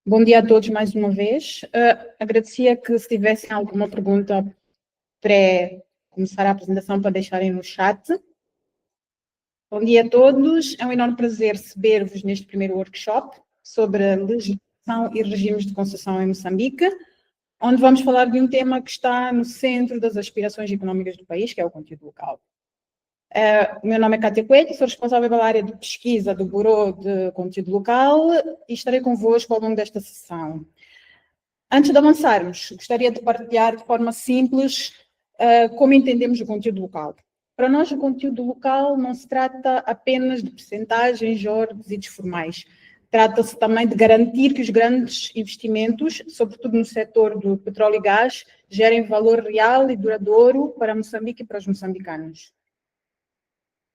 Bom dia a todos mais uma vez. Agradecia que se tivessem alguma pergunta pré-começar a apresentação para deixarem no chat. Bom dia a todos. É um enorme prazer receber-vos neste primeiro workshop sobre a legislação e regimes de concessão em Moçambique, onde vamos falar de um tema que está no centro das aspirações económicas do país, que é o conteúdo local. O meu nome é Cátia Coelho, sou responsável pela área de pesquisa do Bureau de Conteúdo Local e estarei convosco ao longo desta sessão. Antes de avançarmos, gostaria de partilhar de forma simples como entendemos o conteúdo local. Para nós, o conteúdo local não se trata apenas de percentagens ou requisitos formais. Trata-se também de garantir que os grandes investimentos, sobretudo no setor do petróleo e gás, gerem valor real e duradouro para Moçambique e para os moçambicanos.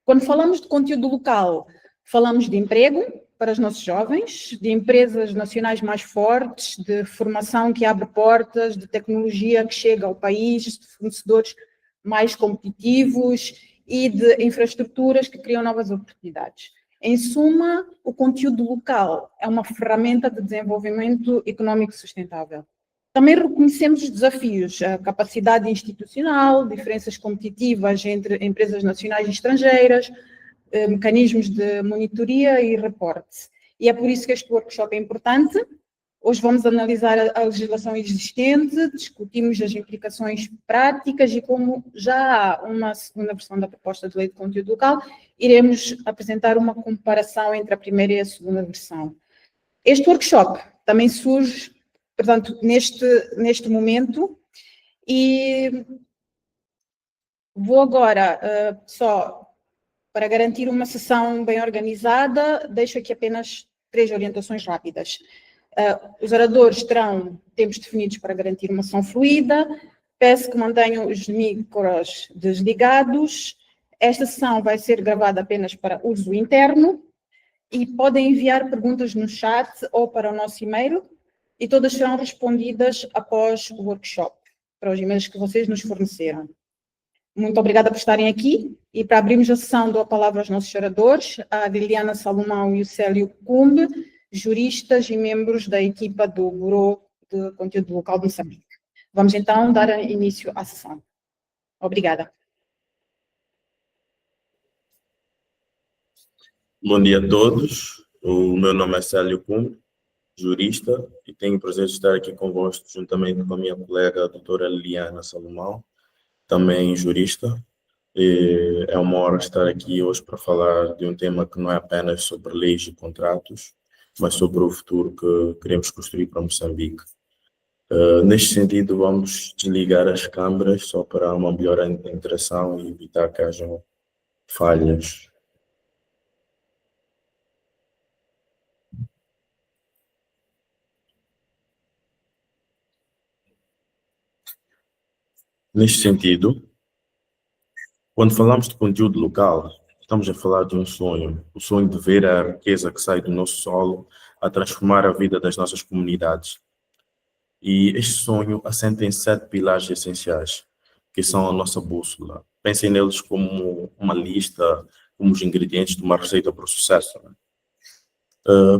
Quando falamos de conteúdo local, falamos de emprego para os nossos jovens, de empresas nacionais mais fortes, de formação que abre portas, de tecnologia que chega ao país, de fornecedores mais competitivos e de infraestruturas que criam novas oportunidades. Em suma, o conteúdo local é uma ferramenta de desenvolvimento económico sustentável. Também reconhecemos os desafios, a capacidade institucional, diferenças competitivas entre empresas nacionais e estrangeiras, mecanismos de monitoria e reporte. E é por isso que este workshop é importante. Hoje vamos analisar a legislação existente, discutimos as implicações práticas e como já há uma segunda versão da proposta de lei de conteúdo local, iremos apresentar uma comparação entre a primeira e a segunda versão. Este workshop também surge, portanto, neste momento, e vou agora, só para garantir uma sessão bem organizada, deixo aqui apenas 3 orientações rápidas. Os oradores terão tempos definidos para garantir uma sessão fluida, peço que mantenham os micros desligados, esta sessão vai ser gravada apenas para uso interno e podem enviar perguntas no chat ou para o nosso e-mail, e todas serão respondidas após o workshop, para os e-mails que vocês nos forneceram. Muito obrigada por estarem aqui, e para abrirmos a sessão dou a palavra aos nossos oradores, a Liliana Salomão e o Célio Cumbe, juristas e membros da equipa do Bureau de Conteúdo Local de Moçambique. Vamos então dar início à sessão. Obrigada. Bom dia a todos, o meu nome é Célio Cumbe, jurista, e tenho o prazer de estar aqui convosco juntamente com a minha colega a doutora Liliana Salomão, também jurista. E é uma honra estar aqui hoje para falar de um tema que não é apenas sobre leis e contratos, mas sobre o futuro que queremos construir para Moçambique. Neste sentido, vamos desligar as câmaras só para uma melhor interação e evitar que hajam falhas. Neste sentido, quando falamos de conteúdo local, estamos a falar de um sonho, o sonho de ver a riqueza que sai do nosso solo a transformar a vida das nossas comunidades. E este sonho assenta em 7 pilares essenciais, que são a nossa bússola. Pensem neles como uma lista, como os ingredientes de uma receita para o sucesso.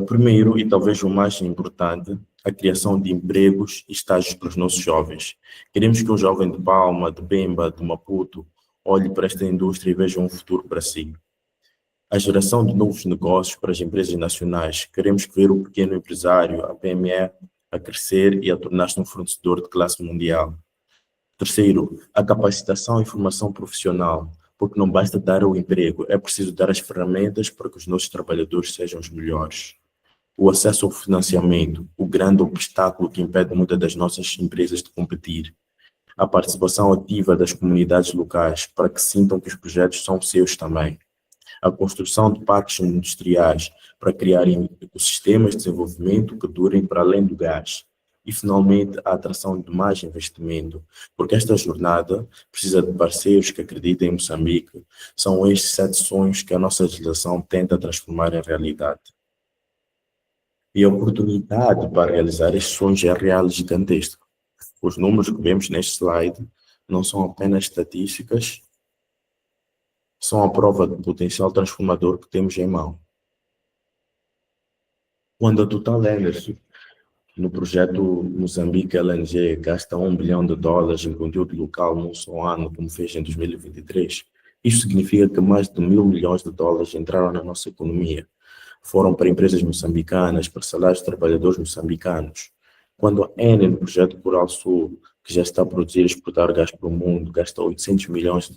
Primeiro, e talvez o mais importante, a criação de empregos e estágios para os nossos jovens. Queremos que um jovem de Palma, de Bemba, de Maputo, olhe para esta indústria e veja um futuro para si. A geração de novos negócios para as empresas nacionais. Queremos ver o pequeno empresário, a PME, a crescer e a tornar-se um fornecedor de classe mundial. Terceiro, a capacitação e formação profissional, porque não basta dar o emprego, é preciso dar as ferramentas para que os nossos trabalhadores sejam os melhores. O acesso ao financiamento, o grande obstáculo que impede muitas das nossas empresas de competir. A participação ativa das comunidades locais, para que sintam que os projetos são seus também. A construção de parques industriais, para criarem ecossistemas de desenvolvimento que durem para além do gás. E, finalmente, a atração de mais investimento, porque esta jornada precisa de parceiros que acreditem em Moçambique. São estes 7 sonhos que a nossa legislação tenta transformar em realidade. E a oportunidade para realizar estes sonhos é real e gigantesca. Os números que vemos neste slide não são apenas estatísticas, são a prova do potencial transformador que temos em mão. Quando a Total Energy No projeto Moçambique LNG gasta US$ 1 bilhão em conteúdo local num só ano, como fez em 2023. Isso significa que mais de US$ 1.000 milhões entraram na nossa economia. Foram para empresas moçambicanas, para salários de trabalhadores moçambicanos. Quando a Eni, no projeto Coral Sul, que já está a produzir e exportar gás para o mundo, gasta US$ 800 milhões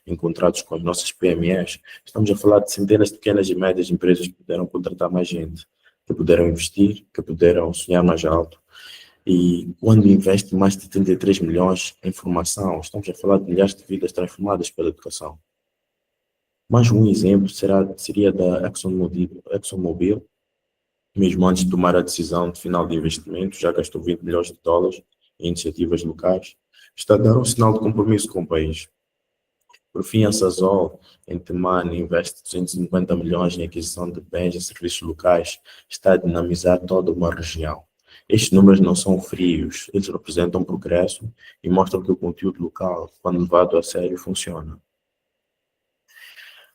em contratos com as nossas PMEs, estamos a falar de centenas de pequenas e médias empresas que puderam contratar mais gente, que puderam investir, que puderam sonhar mais alto. E quando investe mais de 33 milhões em formação, estamos a falar de milhares de vidas transformadas pela educação. Mais um exemplo seria da ExxonMobil, mesmo antes de tomar a decisão de final de investimento, já gastou US$ 20 milhões em iniciativas locais, está a dar um sinal de compromisso com o país. Por fim, a Sasol, em Temane, investe 250 milhões em aquisição de bens e serviços locais, está a dinamizar toda uma região. Estes números não são frios, eles representam progresso e mostram que o conteúdo local, quando levado a sério, funciona.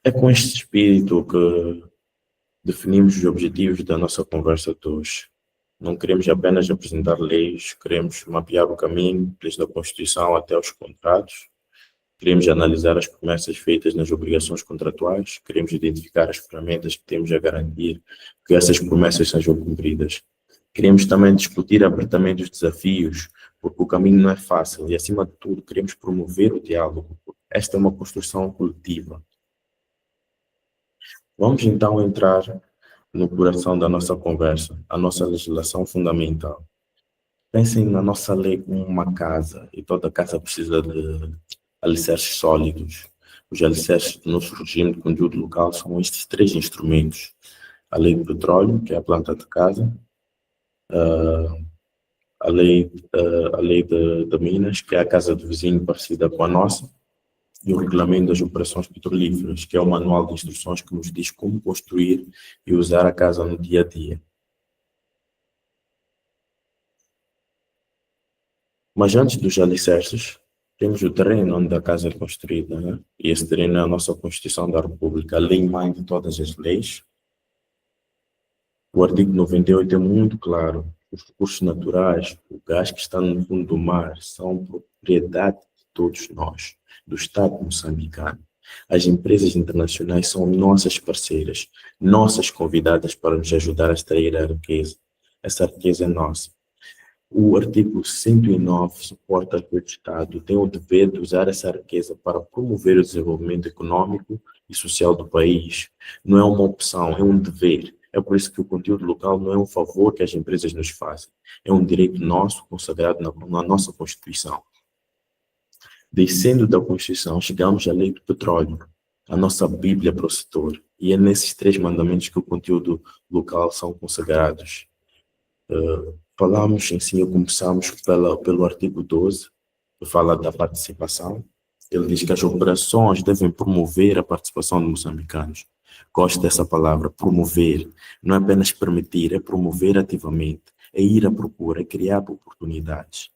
É com este espírito que definimos os objetivos da nossa conversa de hoje. Não queremos apenas apresentar leis, queremos mapear o caminho, desde a Constituição até os contratos. Queremos analisar as promessas feitas nas obrigações contratuais, queremos identificar as ferramentas que temos a garantir que essas promessas sejam cumpridas. Queremos também discutir abertamente os desafios, porque o caminho não é fácil e, acima de tudo, queremos promover o diálogo. Esta é uma construção coletiva. Vamos então entrar no coração da nossa conversa, a nossa legislação fundamental. Pensem na nossa lei como uma casa, e toda casa precisa de alicerces sólidos. Os alicerces do nosso regime de conteúdo local são estes 3 instrumentos: a lei do petróleo, que é a planta de casa, a lei de Minas, que é a casa do vizinho parecida com a nossa, e o regulamento das operações petrolíferas, que é o manual de instruções que nos diz como construir e usar a casa no dia a dia. Mas antes dos alicerces, temos o terreno onde a casa é construída, né? E esse terreno é a nossa Constituição da República, a lei-mãe de todas as leis. O artigo 98 é muito claro: os recursos naturais, o gás que está no fundo do mar, são propriedade de todos nós, do Estado moçambicano. As empresas internacionais são nossas parceiras, nossas convidadas para nos ajudar a extrair a riqueza. Essa riqueza é nossa. O artigo 109 suporta que o Estado tem o dever de usar essa riqueza para promover o desenvolvimento econômico e social do país. Não é uma opção, é um dever. É por isso que o conteúdo local não é um favor que as empresas nos fazem. É um direito nosso, consagrado na nossa Constituição. Descendo da Constituição, chegamos à lei do petróleo, a nossa Bíblia para o setor. E é nesses 3 mandamentos que o conteúdo local são consagrados. Falamos em cima, começamos pelo artigo 12, que fala da participação. Ele diz que as operações devem promover a participação de moçambicanos. Gosto dessa palavra, promover. Não é apenas permitir, é promover ativamente, é ir à procura, é criar oportunidades.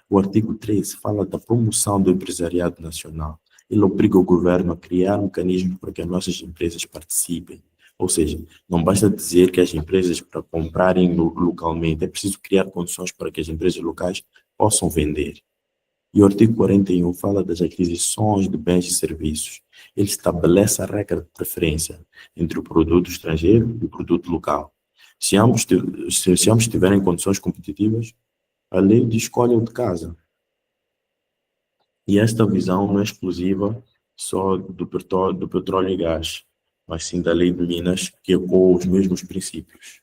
O artigo 13 fala da promoção do empresariado nacional. Ele obriga o governo a criar mecanismos para que as nossas empresas participem. Ou seja, não basta dizer que as empresas para comprarem localmente, é preciso criar condições para que as empresas locais possam vender. E o artigo 41 fala das aquisições de bens e serviços. Ele estabelece a regra de preferência entre o produto estrangeiro e o produto local. Se ambos tiverem condições competitivas, a lei diz escolha de casa. E esta visão não é exclusiva só do petróleo e gás, mas sim da lei de Minas, que ecoa os mesmos princípios.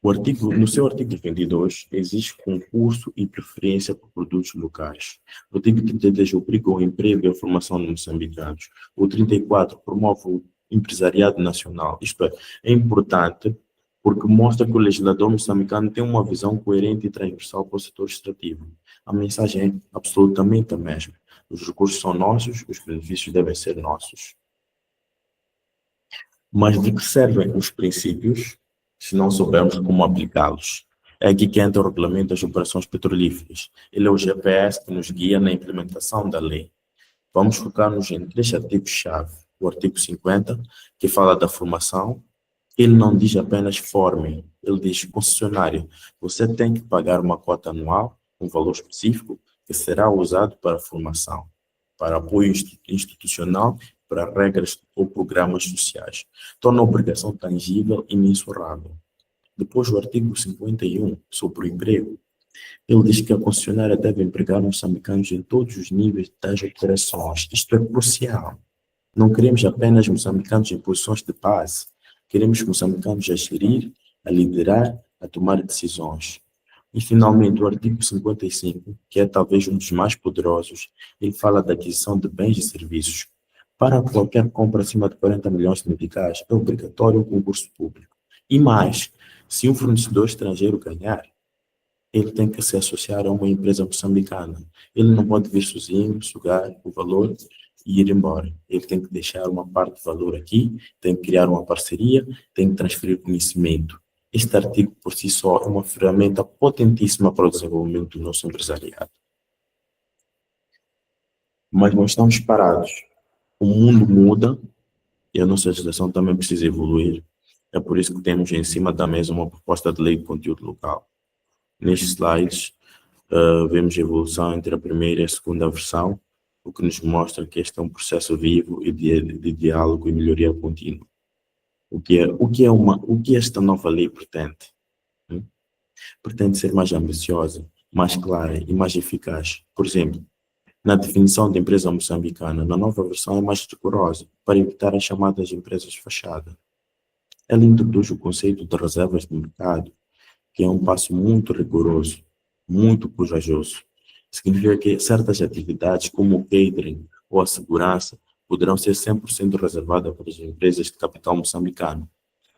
No seu artigo 22, existe concurso e preferência por produtos locais. O artigo 33 obriga o emprego e a formação de moçambicanos. O 34 promove o empresariado nacional. Isto é importante porque mostra que o legislador moçambicano tem uma visão coerente e transversal para o setor extrativo. A mensagem é absolutamente a mesma. Os recursos são nossos, os benefícios devem ser nossos. Mas de que servem os princípios se não soubermos como aplicá-los? É aqui que entra o regulamento das operações petrolíferas. Ele é o GPS que nos guia na implementação da lei. Vamos focar-nos em 3 artigos-chave. O artigo 50, que fala da formação, Ele não diz apenas forme, ele diz concessionário. Você tem que pagar uma cota anual, um valor específico, que será usado para formação, para apoio institucional, para regras ou programas sociais. Torna a obrigação tangível e mensurável. Depois, o artigo 51, sobre o emprego, ele diz que a concessionária deve empregar moçambicanos em todos os níveis das operações. Isto é crucial. Não queremos apenas moçambicanos em posições de base. Queremos moçambicanos a gerir, a liderar, a tomar decisões. E, finalmente, o artigo 55, que é talvez um dos mais poderosos, ele fala da aquisição de bens e serviços. Para qualquer compra acima de 40 milhões de meticais, é obrigatório um concurso público. E mais, se um fornecedor estrangeiro ganhar, ele tem que se associar a uma empresa moçambicana. Ele não pode vir sozinho, sugar o valor e ir embora. Ele tem que deixar uma parte do valor aqui, tem que criar uma parceria, tem que transferir conhecimento. Este artigo, por si só, é uma ferramenta potentíssima para o desenvolvimento do nosso empresariado. Mas não estamos parados. O mundo muda e a nossa legislação também precisa evoluir. É por isso que temos em cima da mesa uma proposta de lei de conteúdo local. Nestes slides, vemos a evolução entre a primeira e a segunda versão, o que nos mostra que este é um processo vivo e de diálogo e melhoria contínua. O que esta nova lei pretende? Pretende ser mais ambiciosa, mais clara e mais eficaz. Por exemplo, na definição de empresa moçambicana, na nova versão é mais rigorosa, para evitar as chamadas empresas fachada. Ela introduz o conceito de reservas de mercado, que é um passo muito rigoroso, muito corajoso. Significa que certas atividades, como o catering ou a segurança, poderão ser 100% reservadas para as empresas de capital moçambicano.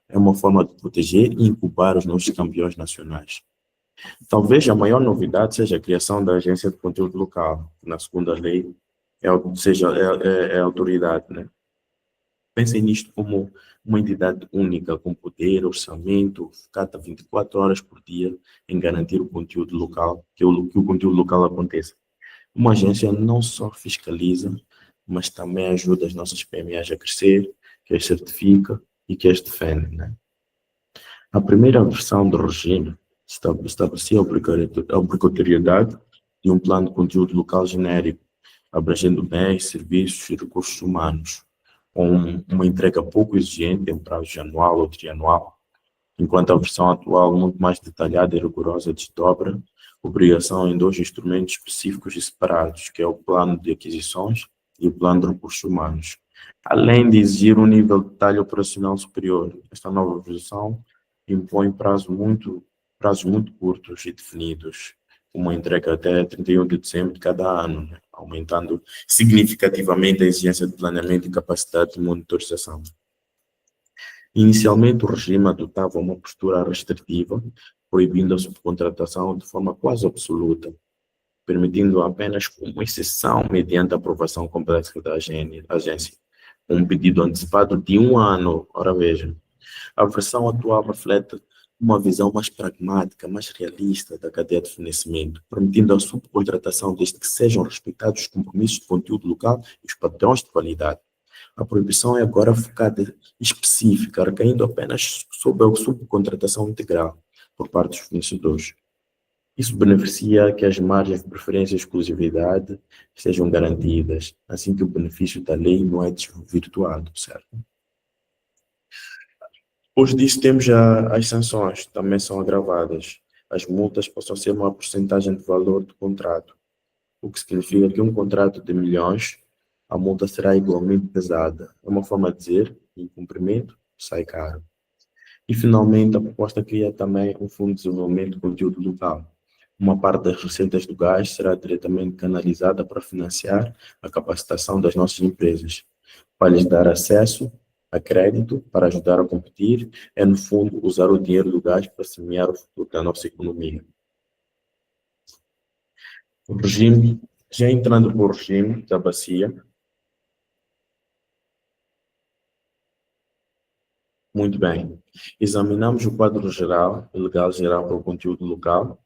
É uma forma de proteger e incubar os nossos campeões nacionais. Talvez a maior novidade seja a criação da agência de conteúdo local, que na segunda lei é a autoridade, né? Pensem nisto como uma entidade única, com poder, orçamento, focada 24 horas por dia em garantir o conteúdo local, que o conteúdo local aconteça. Uma agência não só fiscaliza, mas também ajuda as nossas PMEs a crescer, que as certifica e que as defende, né? A primeira versão do regime estabelecia a obrigatoriedade de um plano de conteúdo local genérico, abrangendo bens, serviços e recursos humanos, com uma entrega pouco exigente em prazo de anual ou trianual, enquanto a versão atual, muito mais detalhada e rigorosa, desdobra obrigação em dois instrumentos específicos e separados, que é o plano de aquisições e o plano de recursos humanos. Além de exigir um nível de detalhe operacional superior, esta nova versão impõe prazos muito curtos e definidos, uma entrega até 31 de dezembro de cada ano, né? Aumentando significativamente a exigência de planeamento e capacidade de monitorização. Inicialmente, o regime adotava uma postura restritiva, proibindo a subcontratação de forma quase absoluta, permitindo apenas uma exceção mediante a aprovação complexa da agência, um pedido antecipado de um ano. Ora veja, a versão atual reflete uma visão mais pragmática, mais realista da cadeia de fornecimento, permitindo a subcontratação desde que sejam respeitados os compromissos de conteúdo local e os padrões de qualidade. A proibição é agora focada e específica, recaindo apenas sobre a subcontratação integral por parte dos fornecedores. Isso beneficia que as margens de preferência e exclusividade sejam garantidas, assim que o benefício da lei não é desvirtuado, certo? Depois disso, temos já as sanções, também são agravadas. As multas passam a ser uma porcentagem de valor do contrato, o que significa que um contrato de milhões, a multa será igualmente pesada. É uma forma de dizer, incumprimento, sai caro. E, finalmente, a proposta cria também um fundo de desenvolvimento de conteúdo local. Uma parte das receitas do gás será diretamente canalizada para financiar a capacitação das nossas empresas, para lhes dar acesso a crédito, para ajudar a competir, é, no fundo, usar o dinheiro do gás para semear o futuro da nossa economia. O regime, já entrando para o regime da bacia, muito bem. Examinamos o quadro geral, o legal geral para o conteúdo local.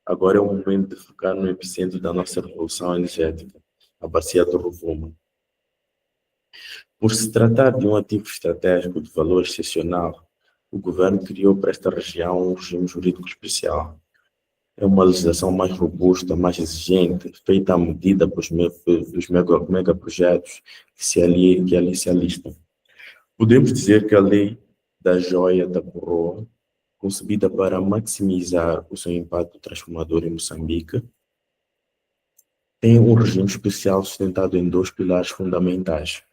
Agora é o momento de focar no epicentro da nossa revolução energética, a bacia do Rovuma. Por se tratar de um ativo estratégico de valor excepcional, o governo criou para esta região um regime jurídico especial. É uma legislação mais robusta, mais exigente, feita à medida para os megaprojetos que ali se alistam. Podemos dizer que a lei da joia da coroa, concebida para maximizar o seu impacto transformador em Moçambique, tem um regime especial sustentado em dois pilares fundamentais,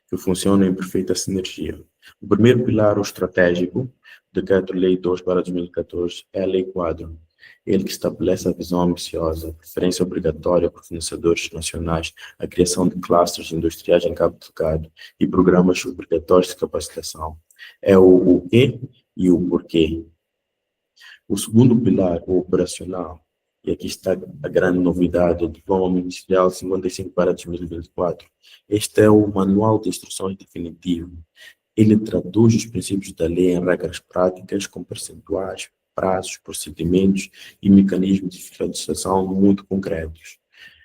que funcionam em perfeita sinergia. O primeiro pilar, o estratégico, Decreto-Lei 2/2014, é a Lei Quadro. Ele que estabelece a visão ambiciosa, a preferência obrigatória por fornecedores nacionais, a criação de clusters industriais em Cabo Delgado e programas obrigatórios de capacitação. É o quê e o porquê. O segundo pilar, o operacional, e aqui está a grande novidade, o Diploma Ministerial 55/2024. Este é o Manual de Instruções Definitivo. Ele traduz os princípios da lei em regras práticas, com percentuais, prazos, procedimentos e mecanismos de fiscalização muito concretos.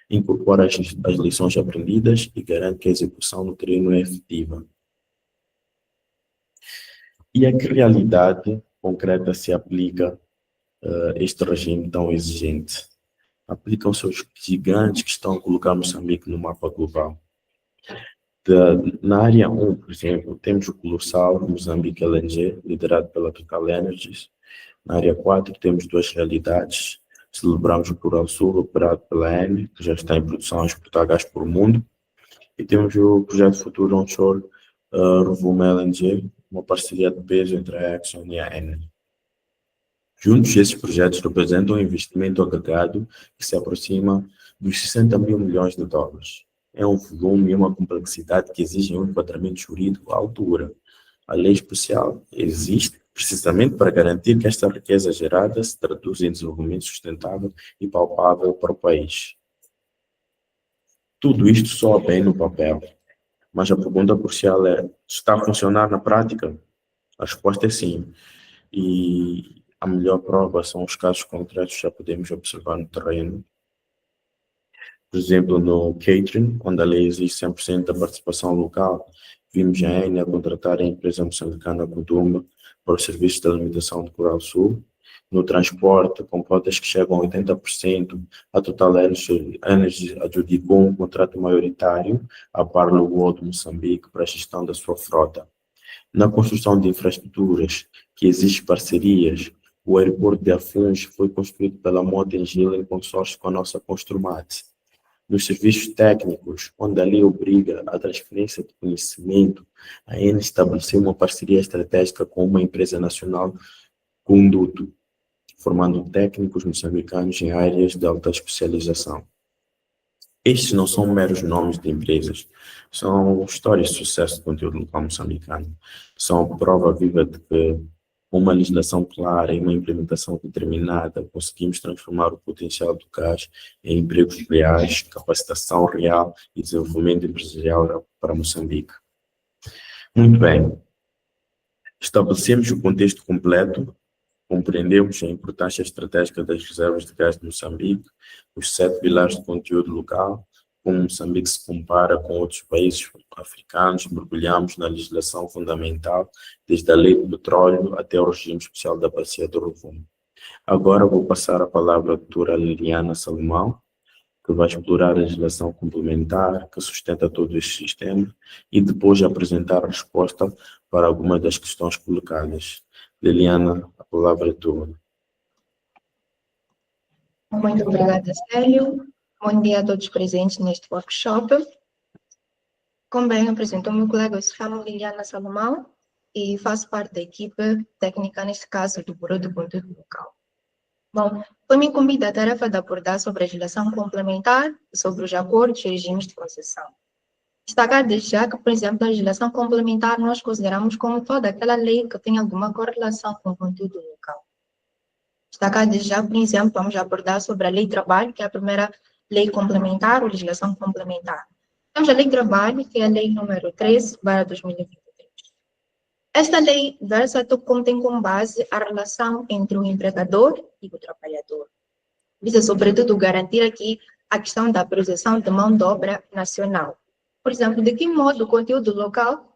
Incorpora as lições aprendidas e garante que a execução no terreno é efetiva. E a que realidade concreta se aplica este regime tão exigente? Aplicam-se aos gigantes que estão a colocar Moçambique no mapa global. Na área 1, por exemplo, temos o colossal Moçambique LNG, liderado pela Total Energies. Na área 4, temos duas realidades. Celebramos o Coral Sul, operado pela Eni, que já está em produção a exportar gás para o mundo. E temos o projeto futuro onshore Rovuma LNG, uma parceria de peso entre a Exxon e a Eni. Juntos, esses projetos representam um investimento agregado que se aproxima dos 60 mil milhões de dólares. É um volume e uma complexidade que exigem um enquadramento jurídico à altura. A lei especial existe precisamente para garantir que esta riqueza gerada se traduz em desenvolvimento sustentável e palpável para o país. Tudo isto soa bem no papel, mas a pergunta crucial é: está a funcionar na prática? A resposta é sim. E a melhor prova são os casos concretos que já podemos observar no terreno. Por exemplo, no catering, onde a lei exige 100% da participação local, vimos a Eni a contratar a empresa moçambicana Kuduma para os serviços de alimentação do Coral Sul. No transporte, com cotas que chegam a 80%, a Total Energies adjudicou um contrato maioritário à Barlow World Moçambique para a gestão da sua frota. Na construção de infraestruturas, que exige parcerias, o aeroporto de Afuns foi construído pela Mota-Engil em consórcio com a nossa Construmat. Nos serviços técnicos, onde a lei obriga a transferência de conhecimento, a Eni estabeleceu uma parceria estratégica com uma empresa nacional, Conduto, formando técnicos moçambicanos em áreas de alta especialização. Estes não são meros nomes de empresas, são histórias de sucesso do conteúdo local moçambicano. São prova viva de que, com uma legislação clara e uma implementação determinada, conseguimos transformar o potencial do gás em empregos reais, capacitação real e desenvolvimento empresarial para Moçambique. Muito bem. Estabelecemos o contexto completo, compreendemos a importância estratégica das reservas de gás de Moçambique, os 7 pilares de conteúdo local, como Moçambique se compara com outros países africanos, mergulhamos na legislação fundamental, desde a lei do petróleo até o regime especial da bacia do Rovuma. Agora vou passar a palavra à doutora Liliana Salomão, que vai explorar a legislação complementar que sustenta todo este sistema e depois apresentar a resposta para algumas das questões colocadas. Liliana, a palavra é tua. Muito obrigada, Célio. Bom dia a todos presentes neste workshop. Como bem apresentou meu colega, eu chamo Liliana Salomão e faço parte da equipe técnica, neste caso, do Bureau de Conteúdo Local. Bom, foi-me incumbida a tarefa de abordar sobre a legislação complementar e sobre os acordos e regimes de concessão. Destacar desde já que, por exemplo, a legislação complementar nós consideramos como toda aquela lei que tem alguma correlação com o conteúdo local. Destacar desde já, por exemplo, vamos abordar sobre a Lei de Trabalho, que é a primeira lei complementar ou legislação complementar. Temos a Lei de Trabalho, que é a lei número 13/2023. Esta lei versa tem como base a relação entre o empregador e o trabalhador. Visa, sobretudo, garantir aqui a questão da produção de mão de obra nacional. Por exemplo, de que modo o conteúdo local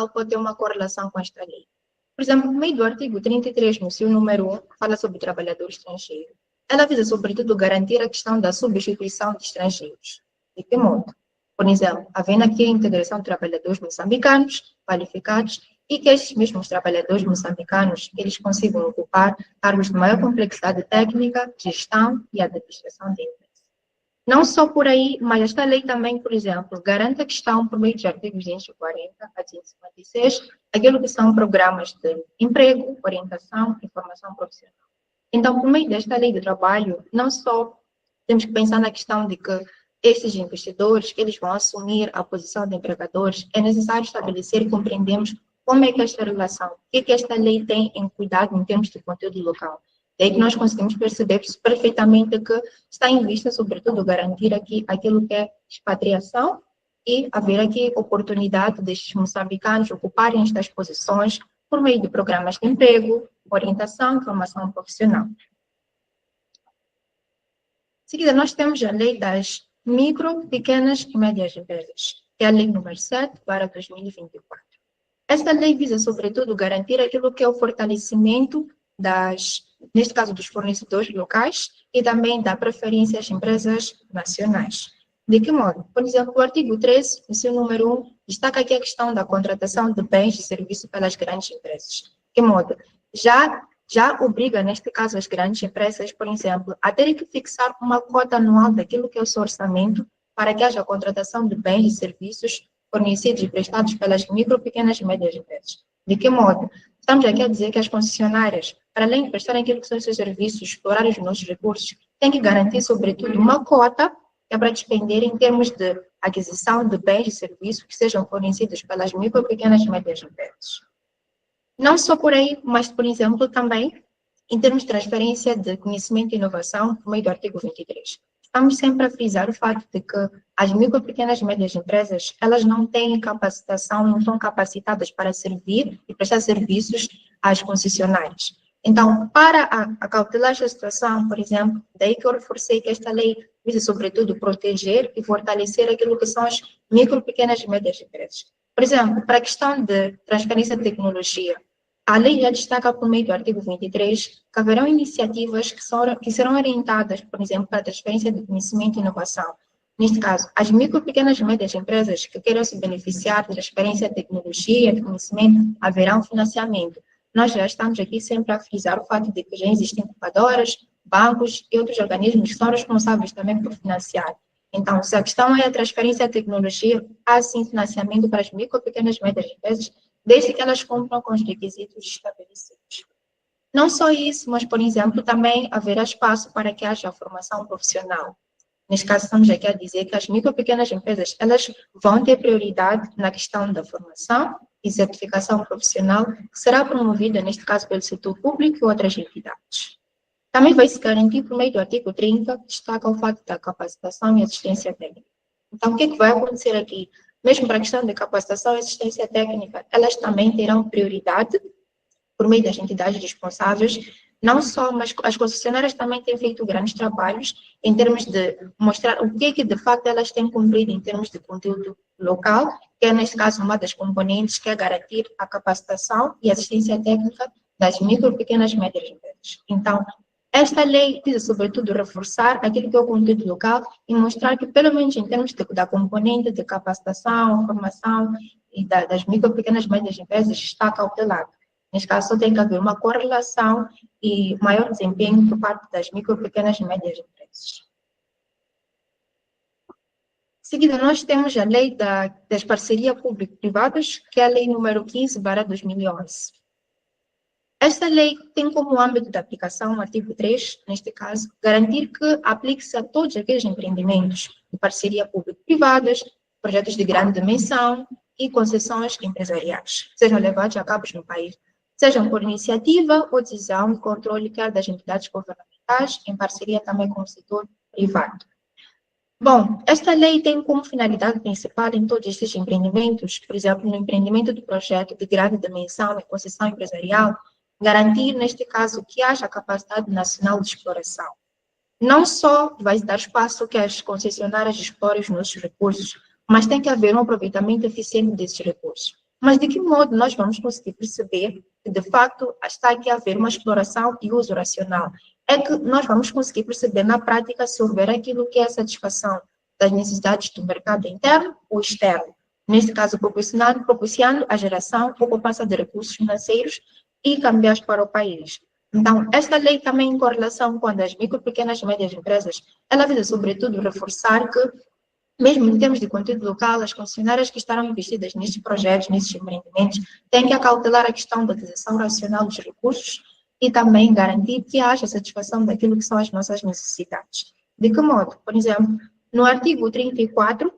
pode ter uma correlação com esta lei? Por exemplo, no meio do artigo 33, no seu número 1, fala sobre trabalhador estrangeiro. Ela visa, sobretudo, garantir a questão da substituição de estrangeiros. De que modo? Por exemplo, havendo aqui a integração de trabalhadores moçambicanos qualificados e que estes mesmos trabalhadores moçambicanos eles consigam ocupar cargos de maior complexidade técnica, gestão e administração de empresas. Não só por aí, mas esta lei também, por exemplo, garante a questão, por meio de artigos 240 a 256, aquilo que são programas de emprego, orientação e formação profissional. Então, por meio desta lei de trabalho, não só temos que pensar na questão de que estes investidores, eles vão assumir a posição de empregadores, é necessário estabelecer e compreendermos como é que esta relação, o que esta lei tem em cuidado em termos de conteúdo local. É aí que nós conseguimos perceber perfeitamente que está em vista, sobretudo, garantir aqui aquilo que é expatriação e haver aqui oportunidade destes moçambicanos ocuparem estas posições por meio de programas de emprego, orientação e formação profissional. Em seguida, nós temos a lei das micro, pequenas e médias empresas, que é a lei número 7/2024. Esta lei visa, sobretudo, garantir aquilo que é o fortalecimento neste caso, dos fornecedores locais e também da preferência às empresas nacionais. De que modo? Por exemplo, o artigo 13, no seu número 1, destaca aqui a questão da contratação de bens e serviços pelas grandes empresas. De que modo? Já obriga, neste caso, as grandes empresas, por exemplo, a terem que fixar uma cota anual daquilo que é o seu orçamento para que haja a contratação de bens e serviços fornecidos e prestados pelas micro, pequenas e médias empresas. De que modo? Estamos aqui a dizer que as concessionárias, para além de prestarem aquilo que são os seus serviços, explorar os nossos recursos, têm que garantir, sobretudo, uma cota que é para despender em termos de aquisição de bens e serviços que sejam fornecidos pelas micro, pequenas e médias empresas. Não só por aí, mas, por exemplo, também em termos de transferência de conhecimento e inovação, por meio do artigo 23. Estamos sempre a frisar o fato de que as micro, pequenas e médias empresas, elas não têm capacitação, não são capacitadas para servir e prestar serviços às concessionárias. Então, para acautelar esta situação, por exemplo, daí que eu reforcei que esta lei visa, sobretudo, proteger e fortalecer aquilo que são as micro, pequenas e médias empresas. Por exemplo, para a questão de transferência de tecnologia, a lei já destaca, por meio do artigo 23, que haverão iniciativas que serão orientadas, por exemplo, para a transferência de conhecimento e inovação. Neste caso, as micro, pequenas e médias empresas que queiram se beneficiar de transferência de tecnologia, de conhecimento, haverão financiamento. Nós já estamos aqui sempre a frisar o fato de que já existem incubadoras, bancos e outros organismos que são responsáveis também por financiar. Então, se a questão é a transferência de tecnologia, há sim financiamento para as micro, pequenas e médias empresas, desde que elas cumpram com os requisitos estabelecidos. Não só isso, mas, por exemplo, também haverá espaço para que haja formação profissional. Neste caso, estamos aqui a dizer que as micro e pequenas empresas, elas vão ter prioridade na questão da formação e certificação profissional, que será promovida, neste caso, pelo setor público e outras entidades. Também vai se garantir, por meio do artigo 30, que destaca o fato da capacitação e assistência técnica. Então, o que vai acontecer aqui? Mesmo para a questão de capacitação e assistência técnica, elas também terão prioridade por meio das entidades responsáveis, não só, mas as concessionárias também têm feito grandes trabalhos em termos de mostrar o que de facto elas têm cumprido em termos de conteúdo local, que é, neste caso, uma das componentes que é garantir a capacitação e assistência técnica das micro, pequenas e médias empresas. Então, esta lei visa, sobretudo, reforçar aquilo que é o conteúdo local e mostrar que, pelo menos em termos da componente de capacitação, formação e das micro, pequenas e médias empresas, está cautelado. Neste caso, só tem que haver uma correlação e maior desempenho por parte das micro, pequenas e médias empresas. Em seguida, nós temos a lei das parcerias público-privadas, que é a lei número 15/2011. Esta lei tem como âmbito de aplicação o artigo 3, neste caso, garantir que aplique-se a todos aqueles empreendimentos de parceria público-privadas, projetos de grande dimensão e concessões empresariais, sejam levados a cabo no país, sejam por iniciativa ou decisão de controle quer das entidades governamentais, em parceria também com o setor privado. Bom, esta lei tem como finalidade principal em todos estes empreendimentos, por exemplo, no empreendimento do projeto de grande dimensão e concessão empresarial, garantir, neste caso, que haja capacidade nacional de exploração. não só vai dar espaço que as concessionárias explorem os nossos recursos, mas tem que haver um aproveitamento eficiente desses recursos. Mas de que modo nós vamos conseguir perceber que, de facto, está aqui a haver uma exploração e uso racional? É que nós vamos conseguir perceber na prática se houver aquilo que é a satisfação das necessidades do mercado interno ou externo. Neste caso, propiciando a geração ou poupança de recursos financeiros e cambiais para o país. Então, esta lei também em correlação com as micro, pequenas e médias empresas, ela visa, sobretudo, reforçar que, mesmo em termos de conteúdo local, as concessionárias que estarão investidas nestes projetos, nesses empreendimentos, têm que acautelar a questão da utilização racional dos recursos e também garantir que haja satisfação daquilo que são as nossas necessidades. De que modo? Por exemplo, no artigo 34,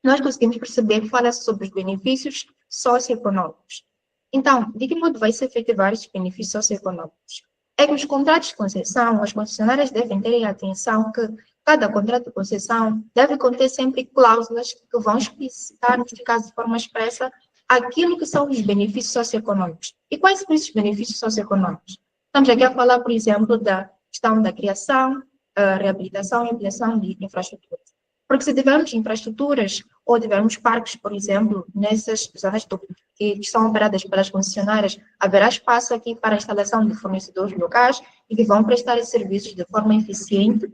nós conseguimos perceber que fala sobre os benefícios socioeconômicos. Então, de que modo vai se efetivar esses benefícios socioeconômicos? É que os contratos de concessão, as concessionárias devem ter atenção que cada contrato de concessão deve conter sempre cláusulas que vão explicitar, neste caso de forma expressa, aquilo que são os benefícios socioeconômicos. E quais são esses benefícios socioeconômicos? Estamos aqui a falar, por exemplo, da questão da criação, reabilitação e ampliação de infraestruturas. Porque se tivermos infraestruturas ou tivermos parques, por exemplo, nessas zonas que são operadas pelas concessionárias, haverá espaço aqui para a instalação de fornecedores locais e que vão prestar esses serviços de forma eficiente.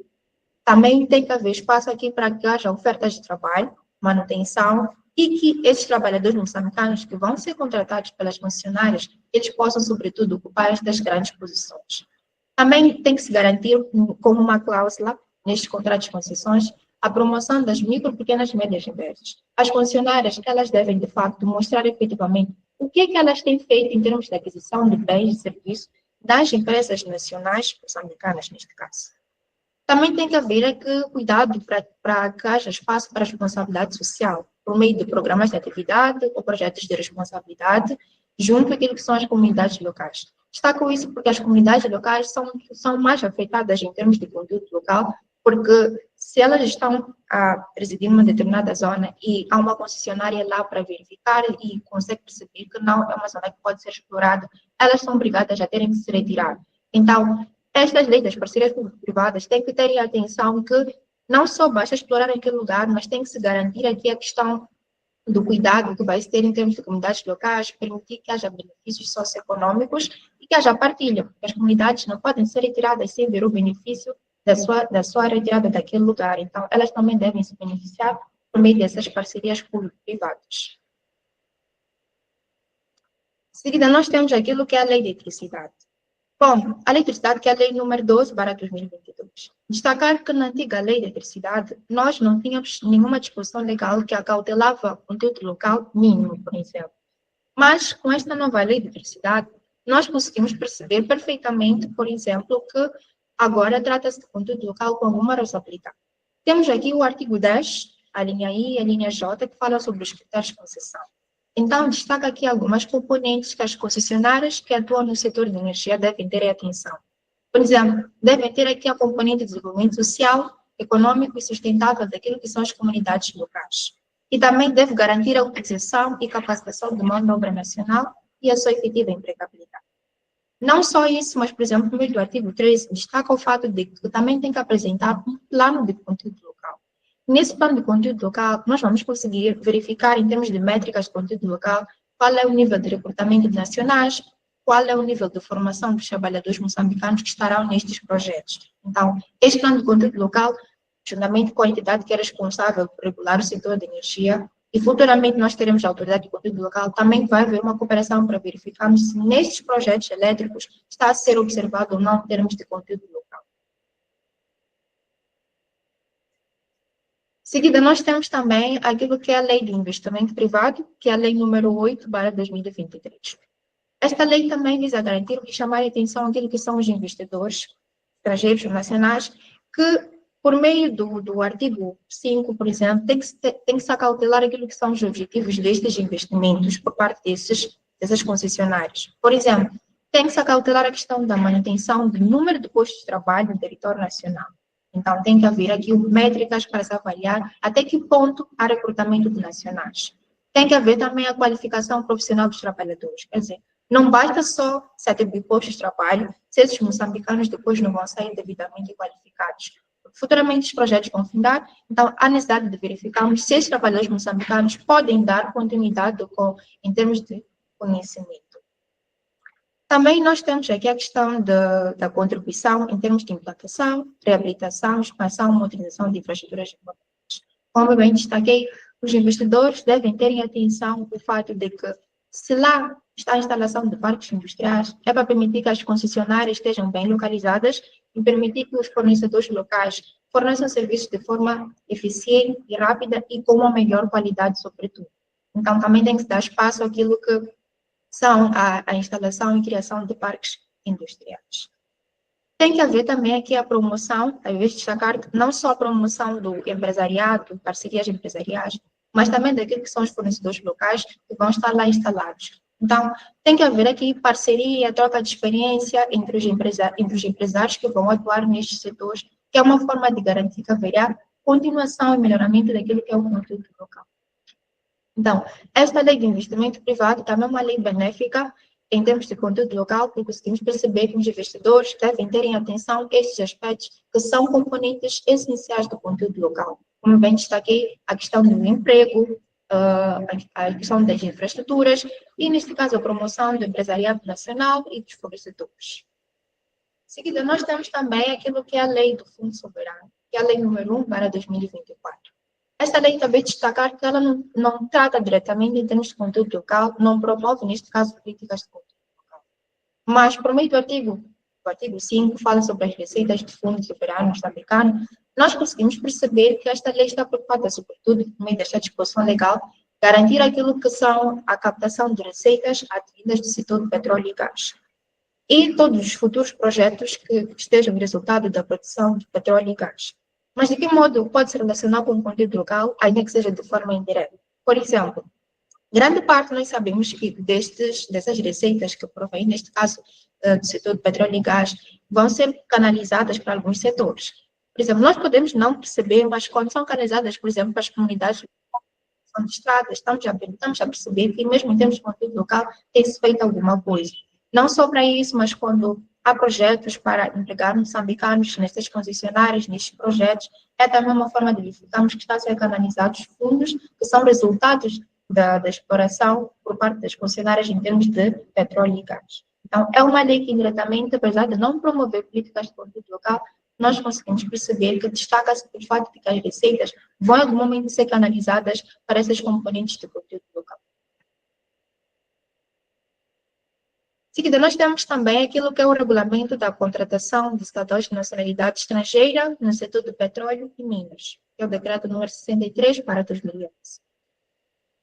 Também tem que haver espaço aqui para que haja ofertas de trabalho, manutenção e que esses trabalhadores moçambicanos que vão ser contratados pelas concessionárias, eles possam, sobretudo, ocupar estas grandes posições. Também tem que se garantir, como uma cláusula, nestes contratos de concessões, a promoção das micro, pequenas e médias empresas. As concessionárias, elas devem, de facto, mostrar efetivamente o que é que elas têm feito em termos de aquisição de bens e serviços das empresas nacionais moçambicanas, neste caso. Também tem que haver cuidado para que haja espaço para a responsabilidade social, por meio de programas de atividade ou projetos de responsabilidade, junto àquilo que são as comunidades locais. Destaco isso porque as comunidades locais são mais afetadas em termos de conteúdo local, porque se elas estão a residir numa determinada zona e há uma concessionária lá para verificar e consegue perceber que não é uma zona que pode ser explorada, elas são obrigadas a terem que se retirar. Então, estas leis das parcerias público-privadas têm que ter atenção que não só basta explorar aquele lugar, mas tem que se garantir aqui a questão do cuidado que vai se ter em termos de comunidades locais, permitir que haja benefícios socioeconômicos e que haja partilha, porque as comunidades não podem ser retiradas sem ver o benefício da sua retirada daquele lugar. Então, elas também devem se beneficiar por meio dessas parcerias público-privadas. Em seguida, nós temos aquilo que é a lei de eletricidade. Bom, a eletricidade que é a lei número 12/2022. Destacar que na antiga lei de eletricidade, nós não tínhamos nenhuma disposição legal que acautelava o conteúdo local mínimo, por exemplo. Mas, com esta nova lei de eletricidade, nós conseguimos perceber perfeitamente, por exemplo, que agora trata-se de conteúdo local com alguma responsabilidade. Temos aqui o artigo 10, a linha I e a linha J, que fala sobre os critérios de concessão. Então, destaca aqui algumas componentes que as concessionárias que atuam no setor de energia devem ter atenção. Por exemplo, devem ter aqui a componente de desenvolvimento social, econômico e sustentável daquilo que são as comunidades locais. E também deve garantir a utilização e capacitação de mão de obra nacional e a sua efetiva empregabilidade. Não só isso, mas, por exemplo, no meio do artigo 13, destaca o fato de que também tem que apresentar um plano de conteúdo local. Nesse plano de conteúdo local, nós vamos conseguir verificar, em termos de métricas de conteúdo local, qual é o nível de recrutamento de nacionais, qual é o nível de formação dos trabalhadores moçambicanos que estarão nestes projetos. Então, este plano de conteúdo local, juntamente com a entidade que é responsável por regular o setor de energia, e futuramente nós teremos a autoridade de conteúdo local, também vai haver uma cooperação para verificarmos se nestes projetos elétricos está a ser observado ou não em termos de conteúdo local. Em seguida, nós temos também aquilo que é a Lei de Investimento Privado, que é a Lei número 8/2023. Esta lei também visa garantir e chamar a atenção àquilo que são os investidores estrangeiros nacionais, que, por meio do artigo 5, por exemplo, tem que se acautelar aquilo que são os objetivos destes investimentos por parte dessas concessionárias. Por exemplo, tem que se acautelar a questão da manutenção do número de postos de trabalho no território nacional. Então, tem que haver aqui métricas para se avaliar até que ponto há recrutamento de nacionais. Tem que haver também a qualificação profissional dos trabalhadores. Quer dizer, não basta só se atribuir postos de trabalho se esses moçambicanos depois não vão sair devidamente qualificados. Futuramente os projetos vão findar, então há necessidade de verificarmos se esses trabalhadores moçambicanos podem dar continuidade em termos de conhecimento. Também nós temos aqui a questão da contribuição em termos de implantação, reabilitação, expansão, modernização de infraestruturas importantes. Como bem destaquei, os investidores devem ter em atenção o fato de que, se lá está a instalação de parques industriais, é para permitir que as concessionárias estejam bem localizadas e permitir que os fornecedores locais forneçam serviços de forma eficiente e rápida e com uma melhor qualidade, sobretudo. Então, também tem que se dar espaço àquilo que são a instalação e criação de parques industriais. Tem que haver também aqui a promoção, ao invés de destacar não só a promoção do empresariado, parcerias empresariais, mas também daquilo que são os fornecedores locais que vão estar lá instalados. Então, tem que haver aqui parceria, troca de experiência entre os empresários que vão atuar nestes setores, que é uma forma de garantir que haverá continuação e melhoramento daquilo que é o conteúdo local. Então, esta lei de investimento privado também é uma lei benéfica em termos de conteúdo local, porque conseguimos perceber que os investidores devem ter em atenção estes aspectos que são componentes essenciais do conteúdo local. Como bem destaquei, a questão do emprego, a questão das infraestruturas e, neste caso, a promoção do empresariado nacional e dos fornecedores. Em seguida, nós temos também aquilo que é a lei do Fundo Soberano, que é a lei número 1/2024. Esta lei também destacar que ela não trata diretamente em termos de conteúdo local, não promove, neste caso, políticas de conteúdo local. Mas, por meio do artigo 5, fala sobre as receitas do Fundo Soberano Moçambicano, nós conseguimos perceber que esta lei está preocupada, sobretudo, por meio desta disposição legal, garantir aquilo que são a captação de receitas advindas do setor do petróleo e gás. E todos os futuros projetos que estejam resultado da produção de petróleo e gás. Mas de que modo pode se relacionar com o conteúdo local, ainda que seja de forma indireta? Por exemplo, grande parte nós sabemos que dessas receitas que provém, neste caso, do setor do petróleo e gás, vão ser canalizadas para alguns setores. Por exemplo, nós podemos não perceber, mas quando são canalizadas, por exemplo, para as comunidades são de estradas, estamos a perceber que mesmo em termos de conteúdo local tem-se feito alguma coisa. Não só para isso, mas quando há projetos para empregar moçambicanos nestas concessionárias, nestes projetos, é também uma forma de verificarmos que estão a ser canalizados fundos que são resultados da exploração por parte das concessionárias em termos de petróleo e gás. Então, é uma lei que indiretamente, apesar de não promover políticas de conteúdo local, nós conseguimos perceber que destaca-se o fato de que as receitas vão em algum momento ser canalizadas para esses componentes de conteúdo local. Em seguida, nós temos também aquilo que é o regulamento da contratação de cidadãos de nacionalidade estrangeira no setor do petróleo e minas, que é o decreto número 63/2011.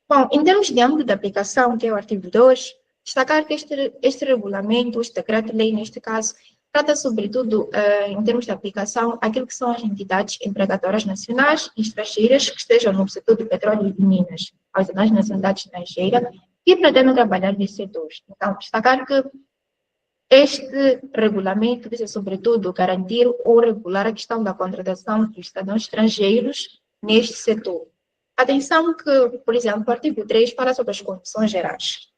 Bom, em termos de âmbito de aplicação, que é o artigo 2, destacar que este regulamento, este decreto-lei, neste caso, trata sobretudo, em termos de aplicação, aquilo que são as entidades empregadoras nacionais e estrangeiras que estejam no setor do petróleo e minas, aos cidadãos de nacionalidade estrangeira, e pretendem trabalhar nesses setores. Então, destacar que este regulamento visa, sobretudo, garantir ou regular a questão da contratação dos cidadãos estrangeiros neste setor. Atenção que, por exemplo, o artigo 3 fala sobre as condições gerais.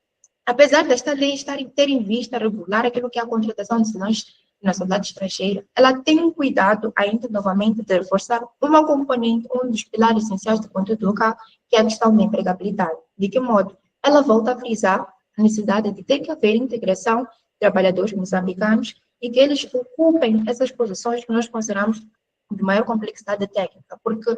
Apesar desta lei ter em vista regular aquilo que é a contratação de cidadãos de nacionalidade estrangeira, ela tem um cuidado ainda, novamente, de reforçar uma componente, um dos pilares essenciais do conteúdo local, que é a questão da empregabilidade. De que modo? Ela volta a frisar a necessidade de ter que haver integração de trabalhadores moçambicanos e que eles ocupem essas posições que nós consideramos de maior complexidade técnica, porque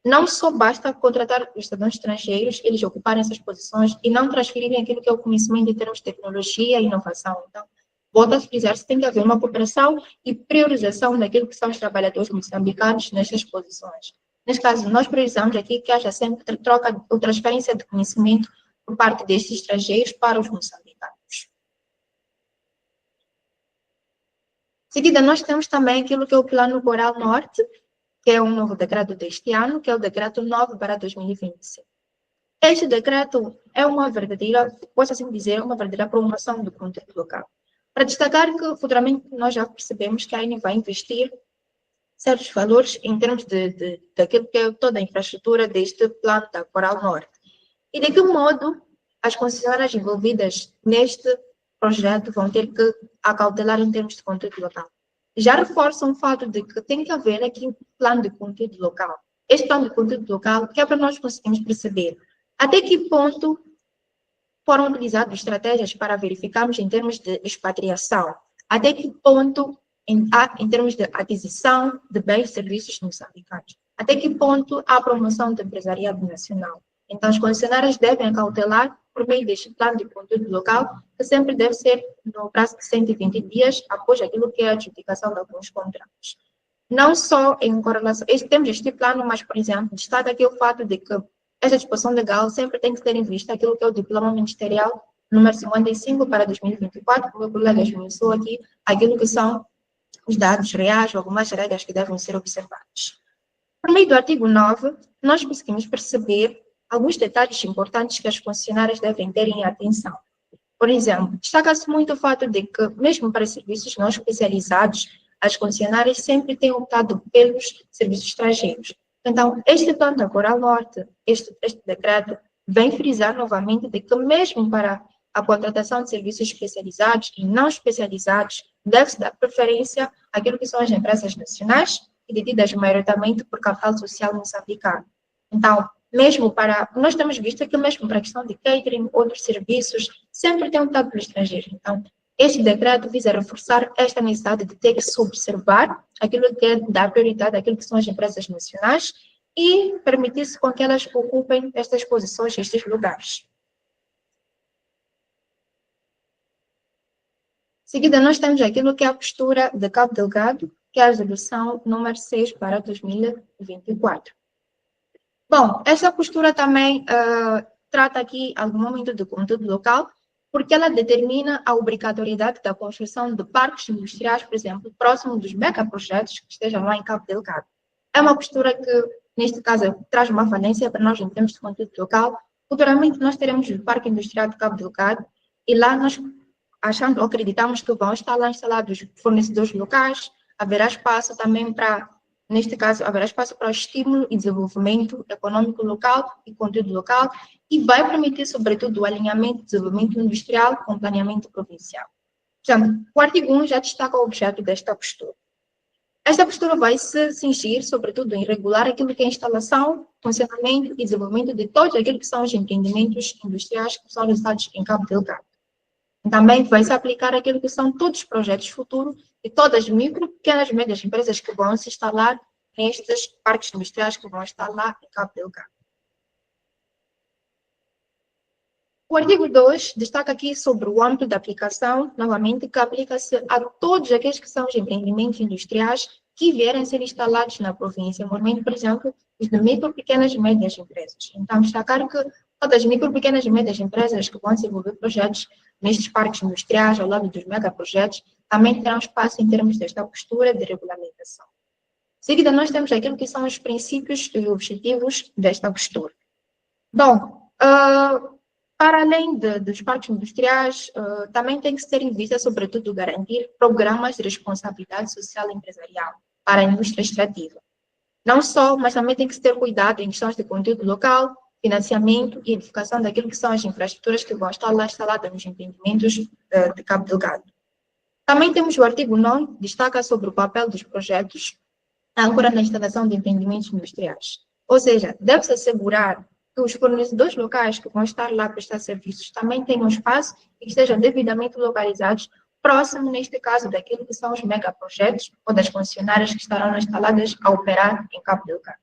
não só basta contratar os cidadãos estrangeiros, eles ocuparem essas posições e não transferirem aquilo que é o conhecimento em termos de tecnologia e inovação. Então, volta a frisar se tem que haver uma cooperação e priorização daquilo que são os trabalhadores moçambicanos nessas posições. Neste caso, nós priorizamos aqui que haja sempre troca ou transferência de conhecimento por parte destes estrangeiros para os moçambicanos. Em seguida, nós temos também aquilo que é o Plano Coral Norte, que é um novo decreto deste ano, que é o decreto 9/2025. Este decreto é uma verdadeira, posso assim dizer, uma verdadeira promoção do conteúdo local. Para destacar que, futuramente, nós já percebemos que a ANE vai investir certos valores em termos daquilo que é toda a infraestrutura deste plano da Coral Norte. E de que modo as concessionárias envolvidas neste projeto vão ter que acautelar em termos de conteúdo local. Já reforçam o fato de que tem que haver aqui um plano de conteúdo local. Este plano de conteúdo local que é para nós conseguirmos perceber até que ponto foram utilizadas estratégias para verificarmos em termos de expatriação, até que ponto em termos de aquisição de bens e serviços moçambicanos, até que ponto há promoção do empresariado nacional. Então, os concessionários devem acautelar por meio deste plano de conteúdo local, que sempre deve ser no prazo de 120 dias após aquilo que é a adjudicação de alguns contratos. Não só em correlação, temos este plano, mas, por exemplo, destaca aqui o fato de que esta disposição legal sempre tem que ter em vista aquilo que é o diploma ministerial número 55 para 2024, como o meu colega esmiuçou aqui, aquilo que são os dados reais, algumas regras que devem ser observadas. Por meio do artigo 9, nós conseguimos perceber alguns detalhes importantes que as concessionárias devem ter em atenção. Por exemplo, destaca-se muito o fato de que, mesmo para serviços não especializados, as concessionárias sempre têm optado pelos serviços estrangeiros. Então, este plano da Coral Norte, este decreto, vem frisar novamente de que mesmo para a contratação de serviços especializados e não especializados, deve-se dar preferência àquilo que são as empresas nacionais e detidas maioritariamente por capital social moçambicano. Então, mesmo para, nós temos visto que mesmo para a questão de catering, outros serviços, sempre tem optado pelo estrangeiro. Então, este decreto visa reforçar esta necessidade de ter que se observar aquilo que é dar prioridade àquilo que são as empresas nacionais e permitir-se com que elas ocupem estas posições, estes lugares. Em seguida, nós temos aquilo que é a postura de Cabo Delgado, que é a resolução número 6 para 2024. Bom, essa postura também trata aqui algum momento do conteúdo local, porque ela determina a obrigatoriedade da construção de parques industriais, por exemplo, próximo dos megaprojetos que estejam lá em Cabo Delgado. É uma postura que, neste caso, traz uma valência para nós em termos de conteúdo local. Futuramente, nós teremos o Parque Industrial de Cabo Delgado e lá nós achando, acreditamos que vão estar lá instalados fornecedores locais, haverá espaço também para, neste caso, haverá espaço para o estímulo e desenvolvimento econômico local e conteúdo local e vai permitir, sobretudo, o alinhamento e desenvolvimento industrial com o planeamento provincial. Portanto, o artigo 1 já destaca o objeto desta postura. Esta postura vai se cingir, sobretudo, em regular aquilo que é a instalação, funcionamento e desenvolvimento de todos aqueles que são os empreendimentos industriais que são realizados em Cabo Delgado. Também vai se aplicar aquilo que são todos os projetos futuros de todas as micro, pequenas e médias empresas que vão se instalar nestes parques industriais que vão estar lá em Cabo Delgado. O artigo 2 destaca aqui sobre o âmbito da aplicação, novamente, que aplica-se a todos aqueles que são os empreendimentos industriais que vierem a ser instalados na província, normalmente, por exemplo, os de micro, pequenas e médias empresas. Então, destacar que todas as micro, pequenas e médias empresas que vão desenvolver projetos nestes parques industriais, ao lado dos megaprojetos, também terão espaço em termos desta postura de regulamentação. Em seguida, nós temos aquilo que são os princípios e objetivos desta postura. Bom, para além dos parques industriais, também tem que se ter em vista, sobretudo, garantir programas de responsabilidade social empresarial para a indústria extrativa. Não só, mas também tem que se ter cuidado em questões de conteúdo local, financiamento e edificação daquilo que são as infraestruturas que vão estar lá instaladas nos empreendimentos de Cabo Delgado. Também temos o artigo 9, que destaca sobre o papel dos projetos âncora na instalação de empreendimentos industriais. Ou seja, deve-se assegurar que os fornecedores locais que vão estar lá a prestar serviços também tenham espaço e que estejam devidamente localizados próximo, neste caso, daquilo que são os megaprojetos ou das concessionárias que estarão instaladas a operar em Cabo Delgado.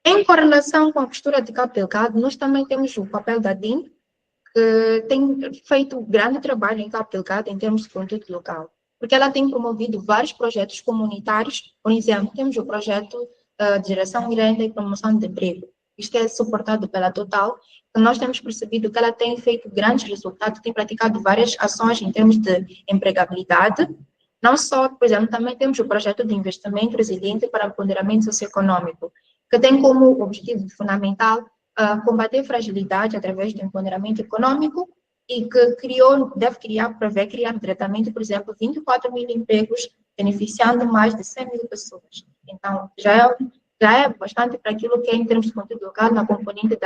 Em correlação com a postura de Cabo Delgado, nós também temos o papel da DIN, que tem feito grande trabalho em Cabo Delgado em termos de conteúdo local, porque ela tem promovido vários projetos comunitários. Por exemplo, temos o projeto de geração de renda e promoção de emprego. Isto é suportado pela Total, e nós temos percebido que ela tem feito grandes resultados, tem praticado várias ações em termos de empregabilidade. Não só, por exemplo, também temos o projeto de investimento resiliente para o ponderamento socioeconômico, que tem como objetivo fundamental combater fragilidade através do empoderamento econômico e que prevê criar diretamente, por exemplo, 24 mil empregos, beneficiando mais de 100 mil pessoas. Então, já é bastante para aquilo que é em termos de conteúdo local na componente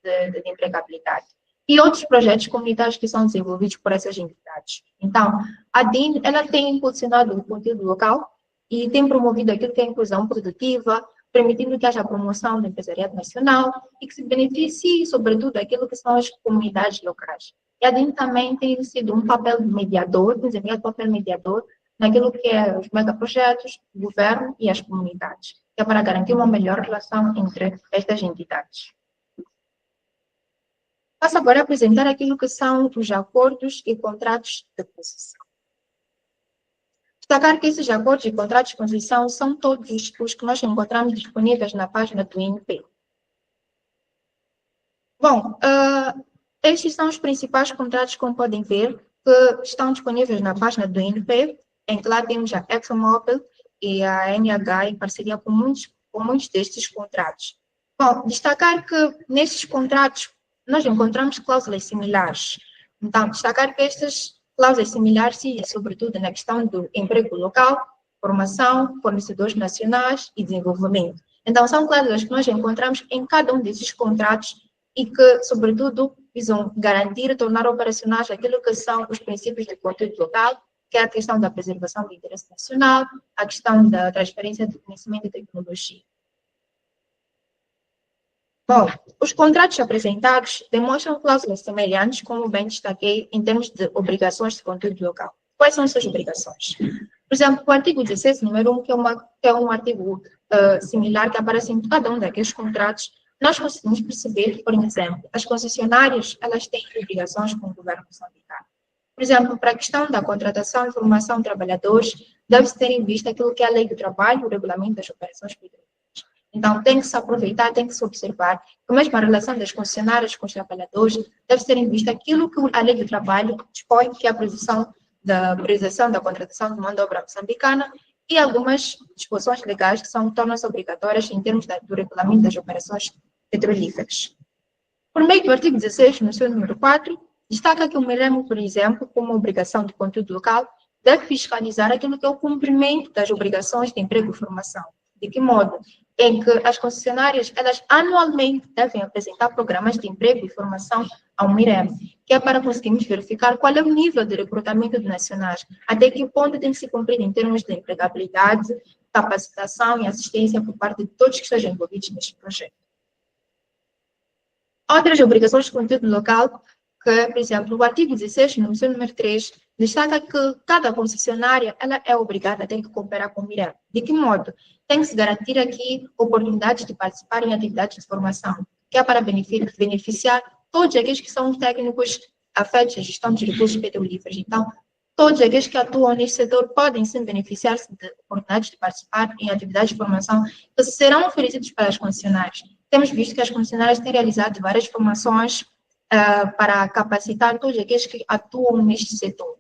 de empregabilidade. e outros projetos comunitários que são desenvolvidos por essas entidades. Então, a DIN, ela tem impulsionado o conteúdo local e tem promovido aquilo que é a inclusão produtiva, permitindo que haja promoção do empresariado nacional e que se beneficie, sobretudo, daquilo que são as comunidades locais. E a DIN também tem sido um papel mediador, desempenhado papel mediador naquilo que é os megaprojetos, o governo e as comunidades, que é para garantir uma melhor relação entre estas entidades. Passo agora a apresentar aquilo que são os acordos e contratos de concessão. Destacar que esses acordos e contratos de concessão são todos os que nós encontramos disponíveis na página do INPE. Bom, estes são os principais contratos, como podem ver, que estão disponíveis na página do INPE, em que lá temos a ExxonMobil e a NH em parceria com muitos destes contratos. Bom, destacar que nestes contratos nós encontramos cláusulas similares. Então, destacar que estas cláusulas similares, sobretudo na questão do emprego local, formação, fornecedores nacionais e desenvolvimento. Então, são cláusulas que nós encontramos em cada um desses contratos e que, sobretudo, visam garantir e tornar operacionais aquilo que são os princípios de conteúdo local, que é a questão da preservação do interesse nacional, a questão da transferência de conhecimento e tecnologia. Bom, os contratos apresentados demonstram cláusulas semelhantes, como bem destaquei, em termos de obrigações de conteúdo local. Quais são essas obrigações? Por exemplo, o artigo 16, número 1, que é um artigo similar que aparece em cada um daqueles contratos, nós conseguimos perceber que, por exemplo, as concessionárias, elas têm obrigações com o governo moçambicano. Por exemplo, para a questão da contratação e formação de trabalhadores, deve-se ter em vista aquilo que é a lei do trabalho, o regulamento das operações petrolíferas. Então, tem que se aproveitar, tem que se observar que mesmo a relação das concessionárias com os trabalhadores deve ter em vista aquilo que a lei do trabalho dispõe, que é a priorização da contratação de mão de obra moçambicana e algumas disposições legais que tornam-se obrigatórias em termos do regulamento das operações petrolíferas. Por meio do artigo 16, no seu número 4, destaca que o MIREM, por exemplo, como obrigação de conteúdo local, deve fiscalizar aquilo que é o cumprimento das obrigações de emprego e formação. De que modo? Em que as concessionárias, elas anualmente devem apresentar programas de emprego e formação ao MIREM, que é para conseguirmos verificar qual é o nível de recrutamento de nacionais, até que ponto tem que se cumprir em termos de empregabilidade, capacitação e assistência por parte de todos que estejam envolvidos neste projeto. Outras obrigações de conteúdo local, que, por exemplo, o artigo 16, no seu número 3, destaca que cada concessionária ela é obrigada a ter que cooperar com o MIREM. De que modo? Tem que se garantir aqui oportunidades de participar em atividades de formação, que é para beneficiar todos aqueles que são técnicos afetos à gestão dos recursos petrolíferos. Então, todos aqueles que atuam neste setor podem sim beneficiar-se de oportunidades de participar em atividades de formação que serão oferecidas para as concessionárias. Temos visto que as concessionárias têm realizado várias formações para capacitar todos aqueles que atuam neste setor.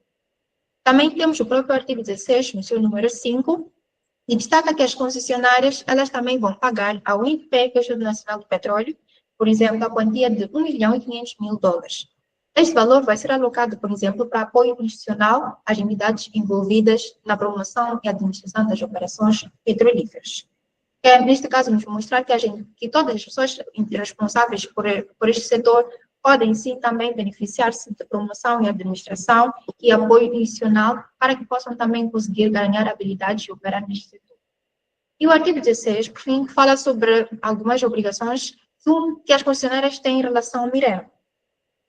Também temos o próprio artigo 16, no seu número 5, e destaca que as concessionárias, elas também vão pagar ao INPE, que é o Instituto Nacional do Petróleo, por exemplo, a quantia de $1.500.000. Este valor vai ser alocado, por exemplo, para apoio institucional às entidades envolvidas na promoção e administração das operações petrolíferas. Neste caso, nos mostrar que todas as pessoas responsáveis por este setor podem sim também beneficiar-se de promoção e administração e apoio institucional para que possam também conseguir ganhar habilidades e operar neste setor. E o artigo 16, por fim, fala sobre algumas obrigações que as concessionárias têm em relação ao MIREM.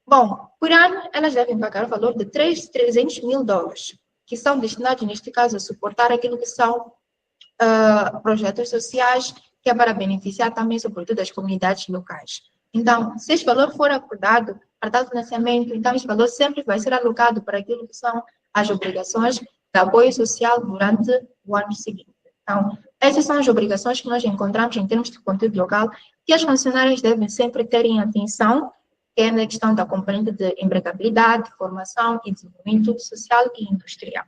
Bom, por ano, elas devem pagar o valor de $300.000, que são destinados, neste caso, a suportar aquilo que são projetos sociais, que é para beneficiar também, sobretudo, as comunidades locais. Então, se este valor for acordado para tal financiamento, então este valor sempre vai ser alocado para aquilo que são as obrigações de apoio social durante o ano seguinte. Então, essas são as obrigações que nós encontramos em termos de conteúdo local, que as concessionárias devem sempre ter em atenção, que é na questão da componente de empregabilidade, formação e desenvolvimento social e industrial.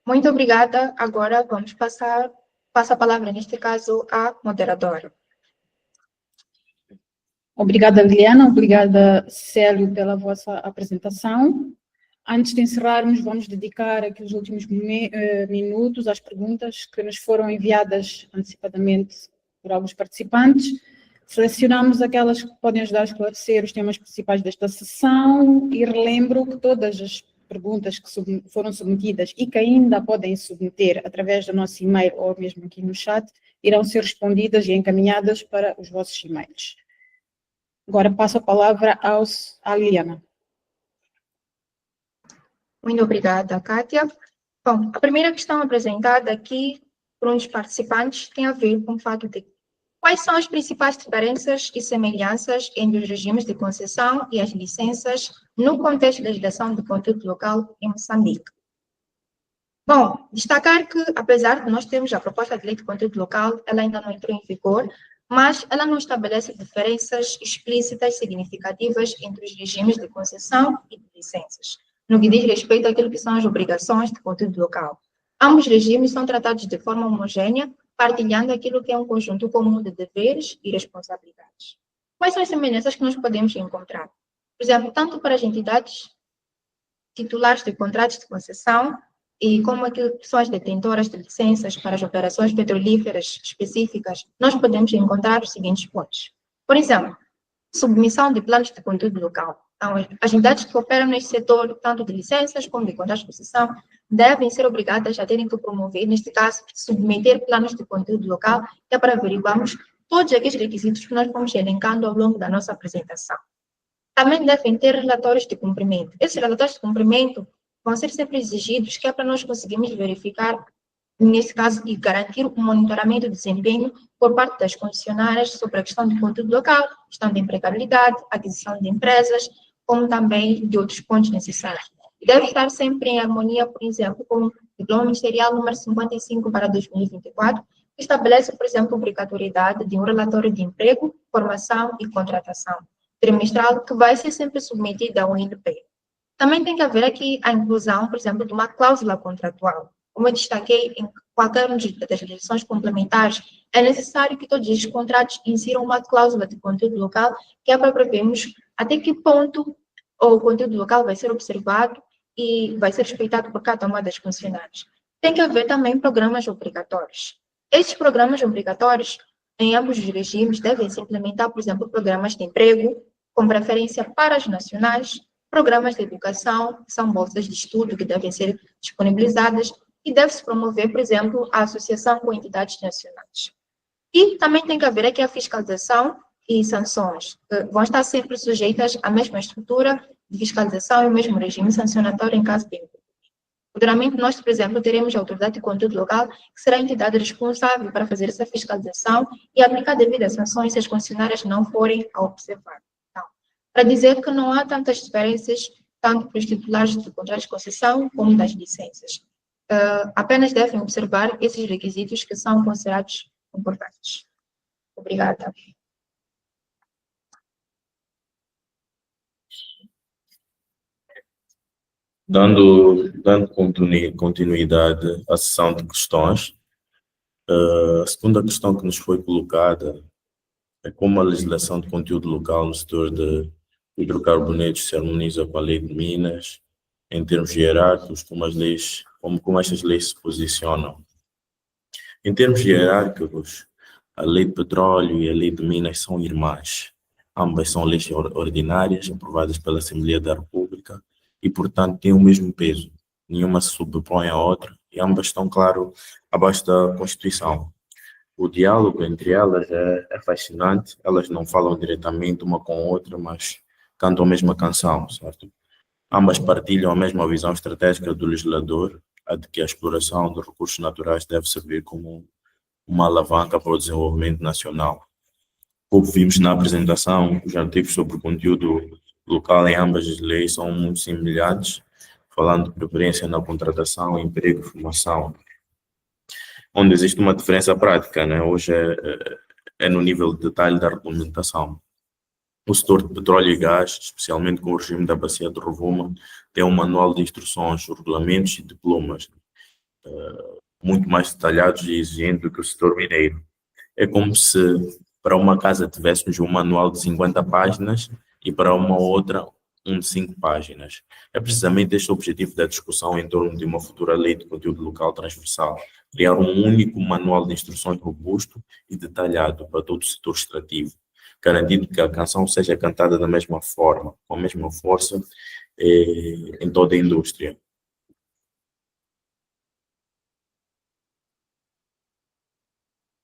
Muito obrigada. Agora vamos passar a palavra, neste caso, à moderadora. Obrigada, Liliana. Obrigada, Célio, pela vossa apresentação. Antes de encerrarmos, vamos dedicar aqui os últimos minutos às perguntas que nos foram enviadas antecipadamente por alguns participantes. Selecionamos aquelas que podem ajudar a esclarecer os temas principais desta sessão e relembro que todas as perguntas que foram submetidas e que ainda podem submeter através do nosso e-mail ou mesmo aqui no chat, irão ser respondidas e encaminhadas para os vossos e-mails. Agora passo a palavra à Liliana. Muito obrigada, Kátia. Bom, a primeira questão apresentada aqui por um dos participantes tem a ver com o fato de quais são as principais diferenças e semelhanças entre os regimes de concessão e as licenças no contexto da geração de conteúdo local em Moçambique. Bom, destacar que, apesar de nós termos a proposta de lei de conteúdo local, ela ainda não entrou em vigor, mas ela não estabelece diferenças explícitas significativas entre os regimes de concessão e de licenças, no que diz respeito àquilo que são as obrigações de conteúdo local. Ambos regimes são tratados de forma homogénea, partilhando aquilo que é um conjunto comum de deveres e responsabilidades. Quais são as semelhanças que nós podemos encontrar? Por exemplo, tanto para as entidades titulares de contratos de concessão e como aquilo que são as detentoras de licenças para as operações petrolíferas específicas, nós podemos encontrar os seguintes pontos. Por exemplo, submissão de planos de conteúdo local. Então, as entidades que operam neste setor, tanto de licenças como de contratos de concessão, devem ser obrigadas a terem que promover, neste caso, submeter planos de conteúdo local, que é para averiguarmos todos aqueles requisitos que nós vamos elencando ao longo da nossa apresentação. Também devem ter relatórios de cumprimento. Esses relatórios de cumprimento vão ser sempre exigidos, que é para nós conseguirmos verificar, nesse caso, e garantir o monitoramento do desempenho por parte das concessionárias sobre a questão do conteúdo local, questão de empregabilidade, aquisição de empresas, como também de outros pontos necessários. E deve estar sempre em harmonia, por exemplo, com o Diploma Ministerial número 55/2024, que estabelece, por exemplo, a obrigatoriedade de um relatório de emprego, formação e contratação trimestral, que vai ser sempre submetido ao INPE. Também tem que haver aqui a inclusão, por exemplo, de uma cláusula contratual. Como eu destaquei, em qualquer uma das legislações complementares, é necessário que todos estes contratos insiram uma cláusula de conteúdo local, que é para prevermos até que ponto o conteúdo local vai ser observado e vai ser respeitado por cada uma das concessionárias. Tem que haver também programas obrigatórios. Estes programas obrigatórios, em ambos os regimes, devem se implementar, por exemplo, programas de emprego, com preferência para as nacionais, programas de educação, que são bolsas de estudo que devem ser disponibilizadas, e deve-se promover, por exemplo, a associação com entidades nacionais. E também tem que haver aqui a fiscalização e sanções, que vão estar sempre sujeitas à mesma estrutura de fiscalização e o mesmo regime sancionatório em caso de incumprimento. Futuramente, nós, por exemplo, teremos a autoridade de conteúdo local, que será a entidade responsável para fazer essa fiscalização e aplicar devidas sanções se as concessionárias não forem a observar. Então, para dizer que não há tantas diferenças, tanto para os titulares de contratos de concessão como das licenças. Apenas devem observar esses requisitos que são considerados importantes. Obrigada. Dando continuidade à sessão de questões, a segunda questão que nos foi colocada é como a legislação de conteúdo local no setor de hidrocarbonetos se harmoniza com a lei de Minas, em termos hierárquicos, como estas leis se posicionam. Em termos hierárquicos, a lei de petróleo e a lei de Minas são irmãs. Ambas são leis ordinárias aprovadas pela Assembleia da República e, portanto, têm o mesmo peso. Nenhuma se sobrepõe à outra e ambas estão, claro, abaixo da Constituição. O diálogo entre elas é fascinante. Elas não falam diretamente uma com a outra, mas cantam a mesma canção, certo? Ambas partilham a mesma visão estratégica do legislador, a de que a exploração de recursos naturais deve servir como uma alavanca para o desenvolvimento nacional. Como vimos na apresentação, os artigos sobre o conteúdo local em ambas as leis são muito semelhantes, falando de preferência na contratação, emprego e formação. Onde existe uma diferença prática, né? Hoje é no nível de detalhe da regulamentação. O setor de petróleo e gás, especialmente com o regime da Bacia de Rovuma, tem um manual de instruções, regulamentos e diplomas muito mais detalhados e exigentes do que o setor mineiro. É como se para uma casa tivéssemos um manual de 50 páginas e para uma outra um de 5 páginas. É precisamente este o objetivo da discussão em torno de uma futura lei de conteúdo local transversal, criar um único manual de instruções robusto e detalhado para todo o setor extrativo. garantindo que a canção seja cantada da mesma forma, com a mesma força em toda a indústria.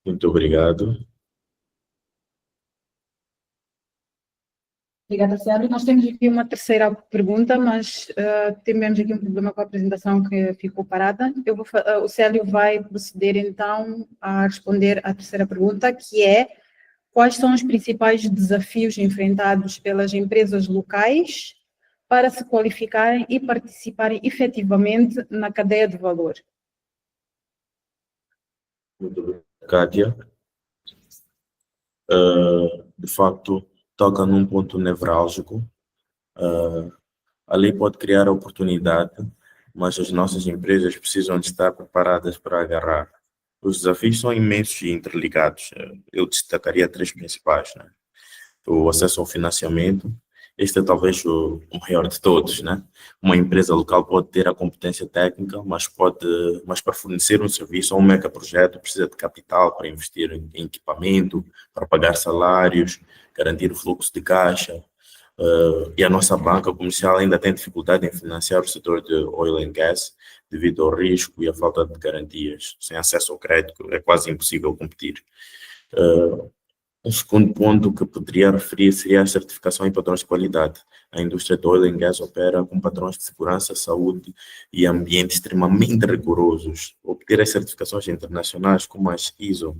Muito obrigado. Obrigada, Célio. Nós temos aqui uma terceira pergunta, mas tivemos aqui um problema com a apresentação que ficou parada. O Célio vai proceder então a responder à terceira pergunta, que é: quais são os principais desafios enfrentados pelas empresas locais para se qualificarem e participarem efetivamente na cadeia de valor? Muito obrigado, Kátia. De facto, toca num ponto nevrálgico. A lei pode criar oportunidade, mas as nossas empresas precisam de estar preparadas para agarrar. Os desafios são imensos e interligados. Eu destacaria três principais, né? O acesso ao financiamento. Este é talvez o maior de todos, né? Uma empresa local pode ter a competência técnica, mas para fornecer um serviço ou um megaprojeto precisa de capital para investir em equipamento, para pagar salários, garantir o fluxo de caixa. E a nossa banca comercial ainda tem dificuldade em financiar o setor de oil and gas devido ao risco e à falta de garantias. Sem acesso ao crédito é quase impossível competir. Um segundo ponto que poderia referir seria a certificação em padrões de qualidade. A indústria do oil and gas opera com padrões de segurança, saúde e ambiente extremamente rigorosos. Obter as certificações internacionais como as ISO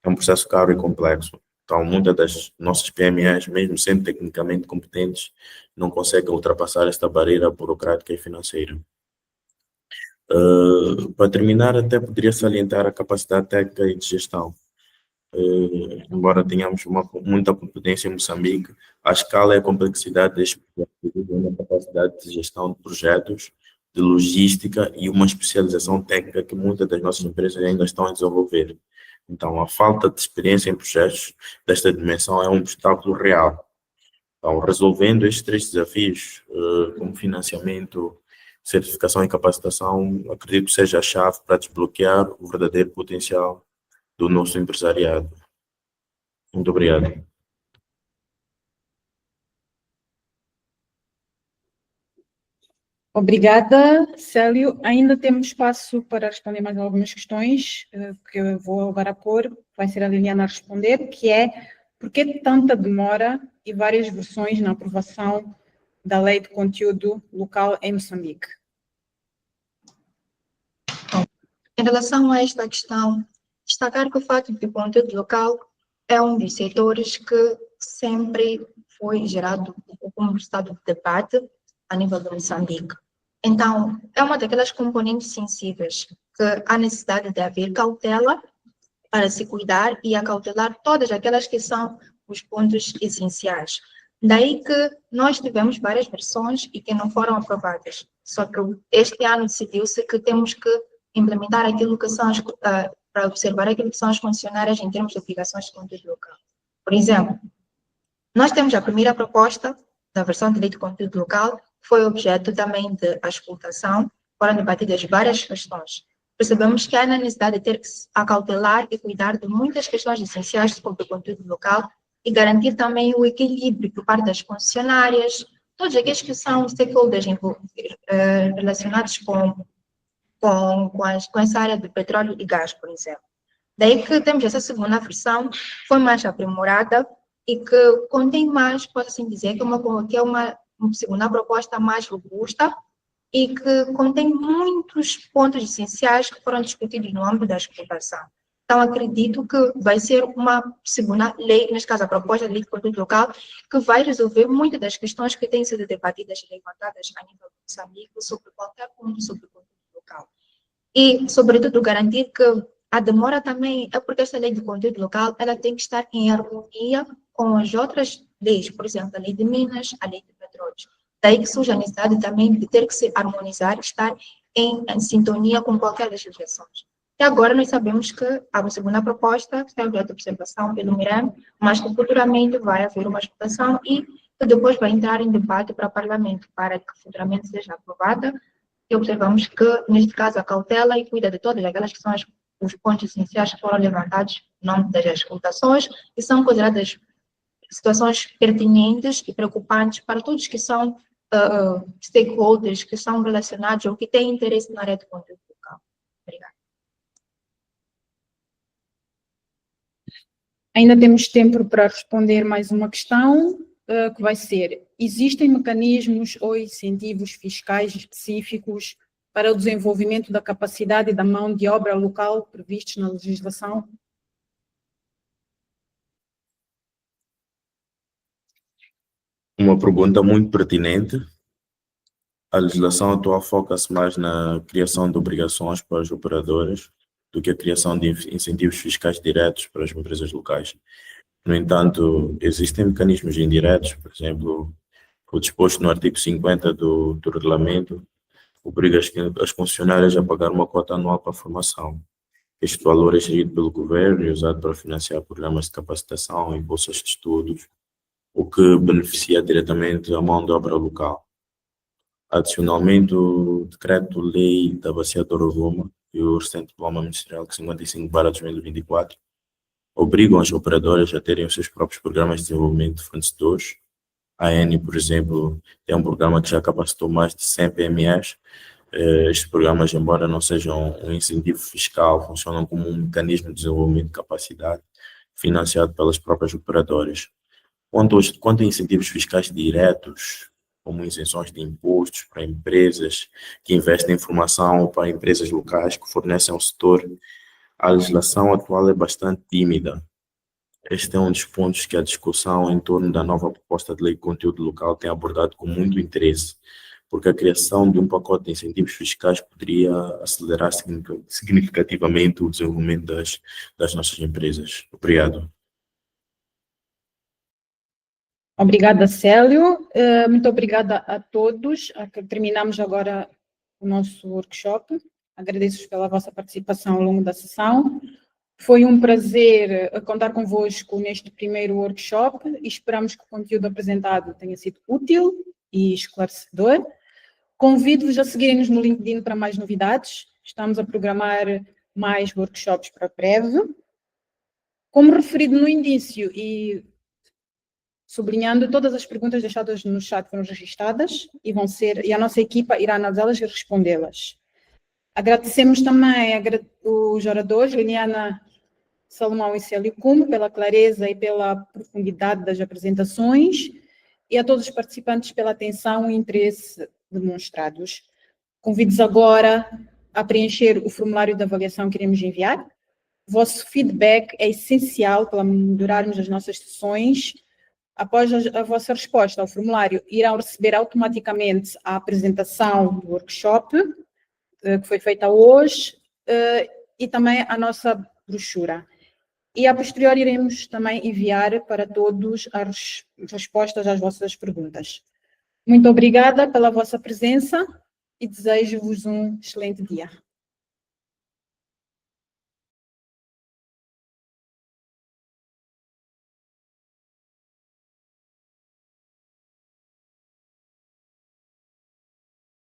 é um processo caro e complexo. Então, muitas das nossas PMEs, mesmo sendo tecnicamente competentes, não conseguem ultrapassar esta barreira burocrática e financeira. Para terminar, até poderia salientar a capacidade técnica e de gestão. Embora tenhamos muita competência em Moçambique, a escala e a complexidade deste projeto uma capacidade de gestão de projetos, de logística e uma especialização técnica que muitas das nossas empresas ainda estão a desenvolver. Então, a falta de experiência em projetos desta dimensão é um obstáculo real. Então, resolvendo estes três desafios, como financiamento, certificação e capacitação, acredito que seja a chave para desbloquear o verdadeiro potencial do nosso empresariado. Muito obrigado. Obrigada, Célio. Ainda temos espaço para responder mais algumas questões, que eu vou agora pôr, vai ser a Liliana a responder, que é: por que tanta demora e várias versões na aprovação da lei de conteúdo local em Moçambique? Em relação a esta questão, destacar que o fato de que o conteúdo local é um dos setores que sempre foi gerado como estado de debate a nível de Moçambique. Então, é uma daquelas componentes sensíveis que há necessidade de haver cautela para se cuidar e acautelar todas aquelas que são os pontos essenciais. Daí que nós tivemos várias versões e que não foram aprovadas. Só que este ano decidiu-se que temos que implementar aquilo que são para observar aquilo que são as funcionárias em termos de obrigações de conteúdo local. Por exemplo, nós temos a primeira proposta da versão de lei de conteúdo local, que foi objeto também de auscultação, foram debatidas várias questões. Percebemos que há a necessidade de ter que se acautelar e cuidar de muitas questões essenciais sobre o conteúdo local e garantir também o equilíbrio por parte das concessionárias, todos aqueles que são stakeholders relacionados com essa área de petróleo e gás, por exemplo. Daí que temos essa segunda versão, foi mais aprimorada e que contém mais, posso assim dizer, que é uma segunda proposta mais robusta e que contém muitos pontos essenciais que foram discutidos no âmbito da exploração. Então, acredito que vai ser uma segunda lei, neste caso a proposta de lei de conteúdo local, que vai resolver muitas das questões que têm sido debatidas e levantadas a nível de Moçambique sobre qualquer ponto sobre o conteúdo local. E, sobretudo, garantir que a demora também é porque esta lei de conteúdo local ela tem que estar em harmonia com as outras leis, por exemplo, a lei de minas, a lei de petróleos. Daí que surge a necessidade também de ter que se harmonizar, estar em sintonia com qualquer das legislações. E agora nós sabemos que há uma segunda proposta, que está em objeto de observação pelo MIREM, mas que futuramente vai haver uma votação e que depois vai entrar em debate para o Parlamento, para que futuramente seja aprovada. E observamos que, neste caso, a cautela e cuida de todas aquelas que são os pontos essenciais que foram levantados no nome das auscultações e são consideradas situações pertinentes e preocupantes para todos que são stakeholders, que são relacionados ou que têm interesse na área de conteúdo local. Obrigada. Ainda temos tempo para responder mais uma questão, que vai ser: existem mecanismos ou incentivos fiscais específicos para o desenvolvimento da capacidade da mão de obra local previstos na legislação? Uma pergunta muito pertinente. A legislação atual foca-se mais na criação de obrigações para os operadores do que a criação de incentivos fiscais diretos para as empresas locais. No entanto, existem mecanismos indiretos, por exemplo, o disposto no artigo 50 do regulamento obriga as concessionárias a pagar uma cota anual para a formação. Este valor é gerido pelo governo e usado para financiar programas de capacitação e bolsas de estudos, o que beneficia diretamente a mão de obra local. Adicionalmente, o Decreto-Lei da Bacia do Rovuma e o recente Diploma Ministerial 55/2024 obrigam as operadoras a terem os seus próprios programas de desenvolvimento de fornecedores. A Eni, por exemplo, tem um programa que já capacitou mais de 100 PMEs. Estes programas, embora não sejam um incentivo fiscal, funcionam como um mecanismo de desenvolvimento de capacidade financiado pelas próprias operadoras. Quanto a incentivos fiscais diretos, como isenções de impostos para empresas que investem em formação ou para empresas locais que fornecem ao setor, a legislação atual é bastante tímida. Este é um dos pontos que a discussão em torno da nova proposta de lei de conteúdo local tem abordado com muito interesse, porque a criação de um pacote de incentivos fiscais poderia acelerar significativamente o desenvolvimento das nossas empresas. Obrigado. Obrigada, Célio. Muito obrigada a todos. Terminamos agora o nosso workshop. Agradeço pela vossa participação ao longo da sessão. Foi um prazer contar convosco neste primeiro workshop e esperamos que o conteúdo apresentado tenha sido útil e esclarecedor. Convido-vos a seguirem-nos no LinkedIn para mais novidades. Estamos a programar mais workshops para breve. Como referido no início e sublinhando, todas as perguntas deixadas no chat foram registadas e a nossa equipa irá analisá-las e respondê-las. Agradecemos também os oradores, Liliana Salomão e Célio Cume, pela clareza e pela profundidade das apresentações, e a todos os participantes pela atenção e interesse demonstrados. Convido-vos agora a preencher o formulário de avaliação que iremos enviar. O vosso feedback é essencial para melhorarmos as nossas sessões. Após a vossa resposta ao formulário, irão receber automaticamente a apresentação do workshop, que foi feita hoje, e também a nossa brochura. E, a posterior, iremos também enviar para todos as respostas às vossas perguntas. Muito obrigada pela vossa presença e desejo-vos um excelente dia.